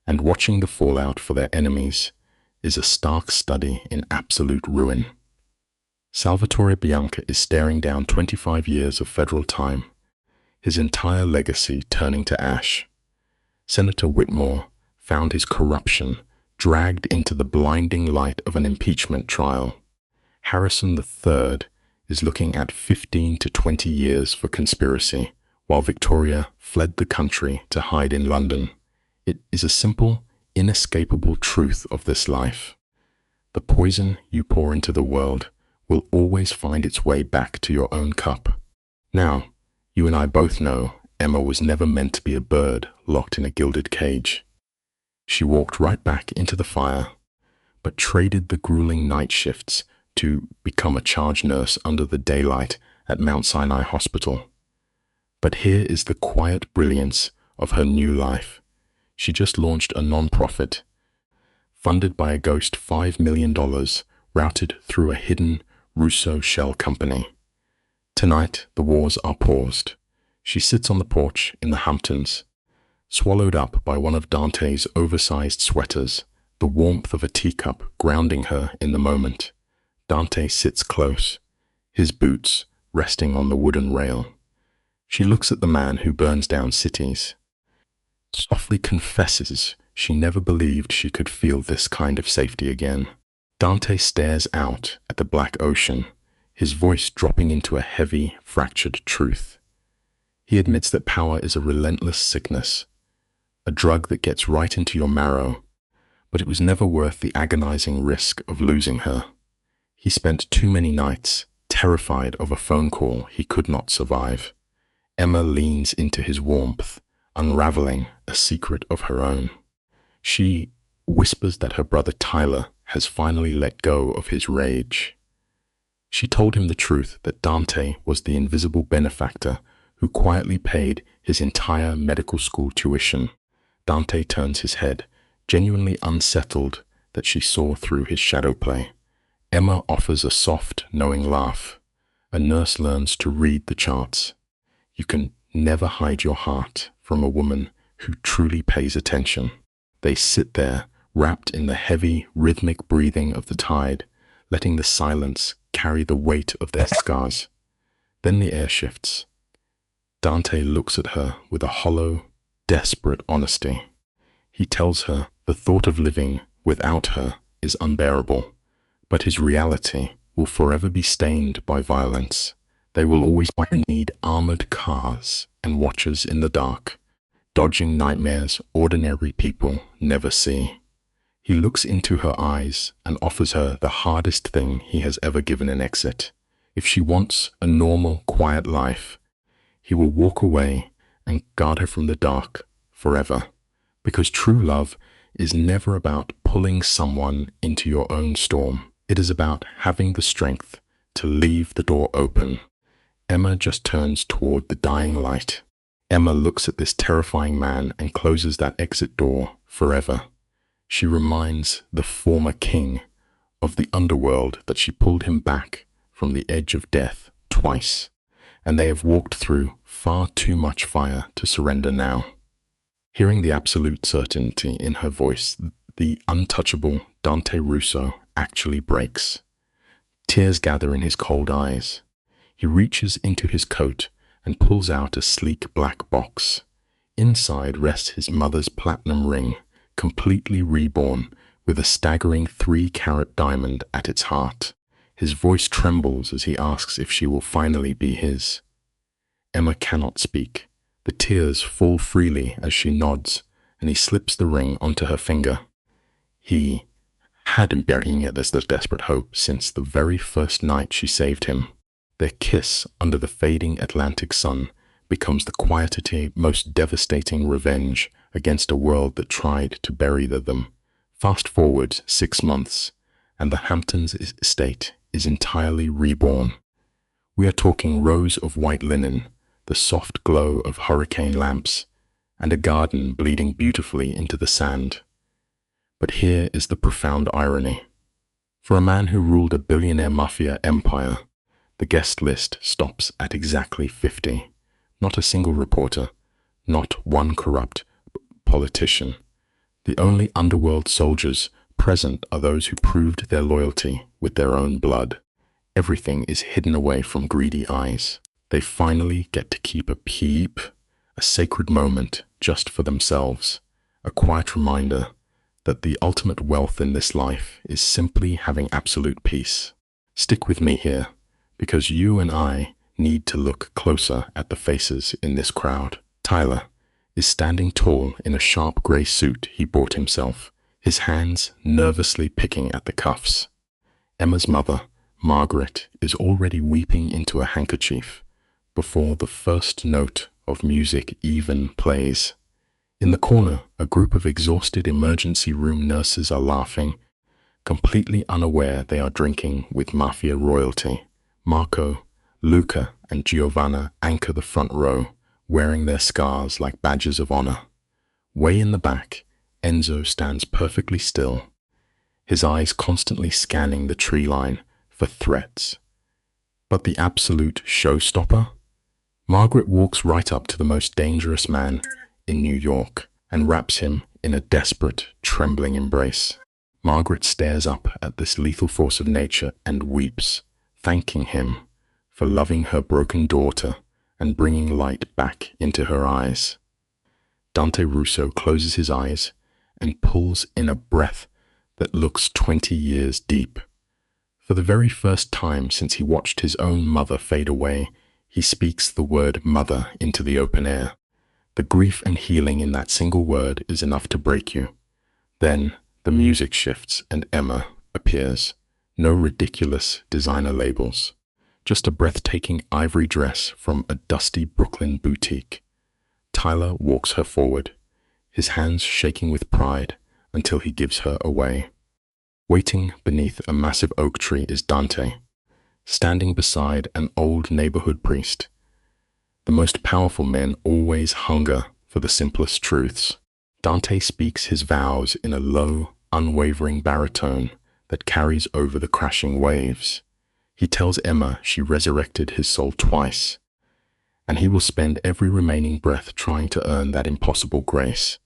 Speaker 1: And watching the fallout for their enemies is a stark study in absolute ruin. Salvatore Bianca is staring down 25 years of federal time, his entire legacy turning to ash. Senator Whitmore found his corruption dragged into the blinding light of an impeachment trial. Harrison III is looking at 15 to 20 years for conspiracy, while Victoria fled the country to hide in London. It is a simple, inescapable truth of this life. The poison you pour into the world will always find its way back to your own cup. Now, you and I both know Emma was never meant to be a bird locked in a gilded cage. She walked right back into the fire, but traded the grueling night shifts to become a charge nurse under the daylight at Mount Sinai Hospital. But here is the quiet brilliance of her new life. She just launched a non-profit, funded by a ghost $5 million, routed through a hidden Russo shell company. Tonight, the wars are paused. She sits on the porch in the Hamptons, swallowed up by one of Dante's oversized sweaters, the warmth of a teacup grounding her in the moment. Dante sits close, his boots resting on the wooden rail. She looks at the man who burns down cities, softly confesses she never believed she could feel this kind of safety again. Dante stares out at the black ocean, his voice dropping into a heavy, fractured truth. He admits that power is a relentless sickness, a drug that gets right into your marrow, but it was never worth the agonizing risk of losing her. He spent too many nights terrified of a phone call he could not survive. Emma leans into his warmth, unraveling a secret of her own. She whispers that her brother Tyler has finally let go of his rage. She told him the truth that Dante was the invisible benefactor who quietly paid his entire medical school tuition. Dante turns his head, genuinely unsettled that she saw through his shadow play. Emma offers a soft, knowing laugh. A nurse learns to read the charts. You can never hide your heart from a woman who truly pays attention. They sit there, wrapped in the heavy, rhythmic breathing of the tide, letting the silence carry the weight of their scars. Then the air shifts. Dante looks at her with a hollow, desperate honesty. He tells her the thought of living without her is unbearable, but his reality will forever be stained by violence. They will always need armored cars and watchers in the dark, dodging nightmares ordinary people never see. He looks into her eyes and offers her the hardest thing he has ever given an exit. If she wants a normal, quiet life, he will walk away and guard her from the dark forever. Because true love is never about pulling someone into your own storm. It is about having the strength to leave the door open. Emma just turns toward the dying light. Emma looks at this terrifying man and closes that exit door forever. She reminds the former king of the underworld that she pulled him back from the edge of death twice, and they have walked through far too much fire to surrender now. Hearing the absolute certainty in her voice, the untouchable Dante Russo actually breaks. Tears gather in his cold eyes. He reaches into his coat and pulls out a sleek black box. Inside rests his mother's platinum ring, completely reborn, with a staggering 3-carat diamond at its heart. His voice trembles as he asks if she will finally be his. Emma cannot speak. The tears fall freely as she nods, and he slips the ring onto her finger. He had been burying it as the desperate hope since the very first night she saved him. Their kiss under the fading Atlantic sun becomes the quietly most devastating revenge against a world that tried to bury them. Fast forward 6 months, and the Hamptons estate is entirely reborn. We are talking rows of white linen, the soft glow of hurricane lamps, and a garden bleeding beautifully into the sand. But here is the profound irony. For a man who ruled a billionaire mafia empire, the guest list stops at exactly 50. Not a single reporter, not one corrupt politician. The only underworld soldiers present are those who proved their loyalty with their own blood. Everything is hidden away from greedy eyes. They finally get to keep a peep, a sacred moment just for themselves, a quiet reminder that the ultimate wealth in this life is simply having absolute peace. Stick with me here, because you and I need to look closer at the faces in this crowd. Tyler is standing tall in a sharp grey suit he bought himself, his hands nervously picking at the cuffs. Emma's mother, Margaret, is already weeping into a handkerchief before the first note of music even plays. In the corner, a group of exhausted emergency room nurses are laughing, completely unaware they are drinking with Mafia royalty. Marco, Luca, and Giovanna anchor the front row, wearing their scars like badges of honor. Way in the back, Enzo stands perfectly still, his eyes constantly scanning the tree line for threats. But the absolute showstopper? Margaret walks right up to the most dangerous man in New York and wraps him in a desperate, trembling embrace. Margaret stares up at this lethal force of nature and weeps, thanking him for loving her broken daughter and bringing light back into her eyes. Dante Russo closes his eyes and pulls in a breath that looks 20 years deep. For the very first time since he watched his own mother fade away, he speaks the word mother into the open air. The grief and healing in that single word is enough to break you. Then the music shifts and Emma appears. No ridiculous designer labels, just a breathtaking ivory dress from a dusty Brooklyn boutique. Tyler walks her forward, his hands shaking with pride, until he gives her away. Waiting beneath a massive oak tree is Dante, standing beside an old neighborhood priest. The most powerful men always hunger for the simplest truths. Dante speaks his vows in a low, unwavering baritone that carries over the crashing waves. He tells Emma she resurrected his soul twice, and he will spend every remaining breath trying to earn that impossible grace.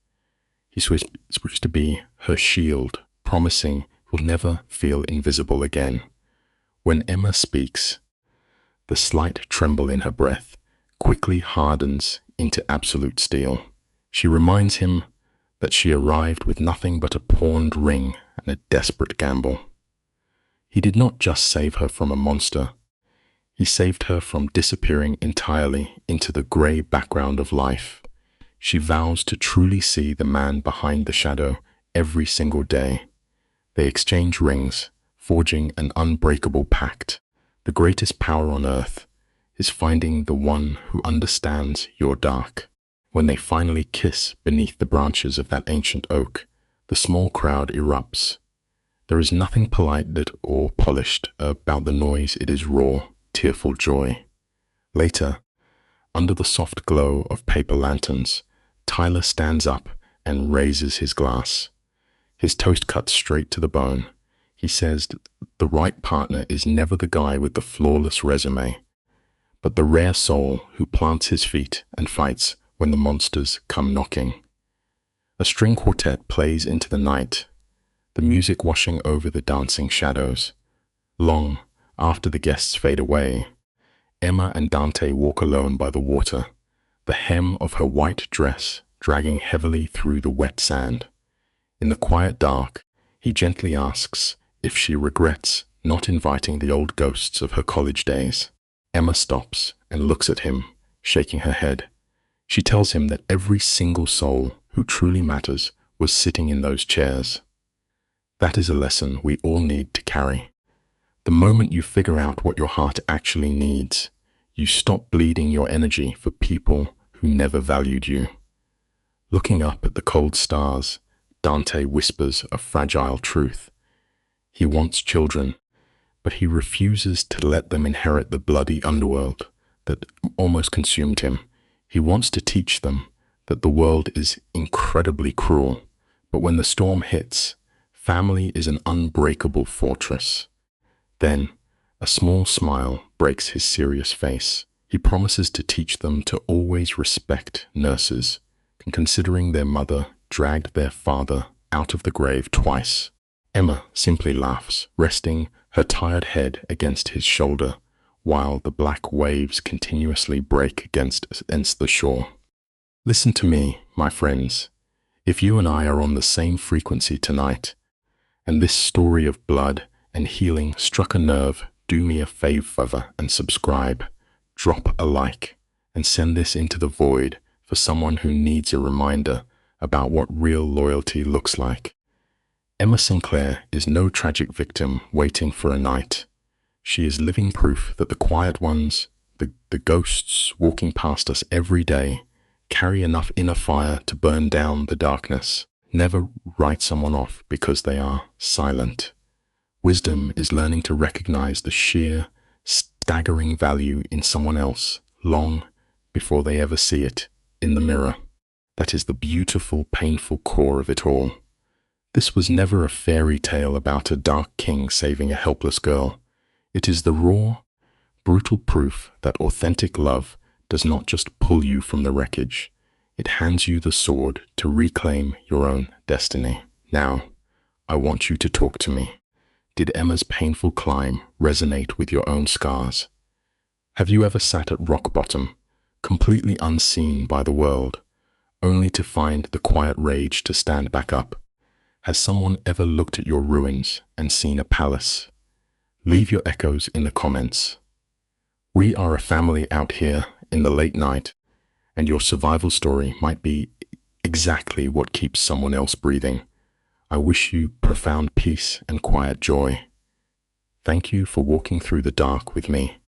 Speaker 1: He's supposed to be her shield, promising he'll never feel invisible again. When Emma speaks, the slight tremble in her breath quickly hardens into absolute steel. She reminds him that she arrived with nothing but a pawned ring and a desperate gamble. He did not just save her from a monster. He saved her from disappearing entirely into the grey background of life. She vows to truly see the man behind the shadow every single day. They exchange rings, forging an unbreakable pact. The greatest power on earth is finding the one who understands your dark. When they finally kiss beneath the branches of that ancient oak, the small crowd erupts. There is nothing polite or polished about the noise. It is raw, tearful joy. Later, under the soft glow of paper lanterns, Tyler stands up and raises his glass. His toast cuts straight to the bone. He says the right partner is never the guy with the flawless resume, but the rare soul who plants his feet and fights when the monsters come knocking. A string quartet plays into the night, the music washing over the dancing shadows. Long after the guests fade away, Emma and Dante walk alone by the water, the hem of her white dress dragging heavily through the wet sand. In the quiet dark, he gently asks if she regrets not inviting the old ghosts of her college days. Emma stops and looks at him, shaking her head. She tells him that every single soul who truly matters was sitting in those chairs. That is a lesson we all need to carry. The moment you figure out what your heart actually needs, you stop bleeding your energy for people who never valued you. Looking up at the cold stars, Dante whispers a fragile truth. He wants children, but he refuses to let them inherit the bloody underworld that almost consumed him. He wants to teach them that the world is incredibly cruel, but when the storm hits, family is an unbreakable fortress. Then, a small smile breaks his serious face. He promises to teach them to always respect nurses, considering their mother dragged their father out of the grave twice. Emma simply laughs, resting her tired head against his shoulder, while the black waves continuously break against the shore. Listen to me, my friends. If you and I are on the same frequency tonight, and this story of blood and healing struck a nerve, do me a favor and subscribe, drop a like, and send this into the void for someone who needs a reminder about what real loyalty looks like. Emma Sinclair is no tragic victim waiting for a night. She is living proof that the quiet ones, the ghosts walking past us every day, carry enough inner fire to burn down the darkness. Never write someone off because they are silent. Wisdom is learning to recognize the sheer, staggering value in someone else long before they ever see it in the mirror. That is the beautiful, painful core of it all. This was never a fairy tale about a dark king saving a helpless girl. It is the raw, brutal proof that authentic love does not just pull you from the wreckage. It hands you the sword to reclaim your own destiny. Now, I want you to talk to me. Did Emma's painful climb resonate with your own scars? Have you ever sat at rock bottom, completely unseen by the world, only to find the quiet rage to stand back up? Has someone ever looked at your ruins and seen a palace? Leave your echoes in the comments. We are a family out here in the late night, and your survival story might be exactly what keeps someone else breathing. I wish you profound peace and quiet joy. Thank you for walking through the dark with me.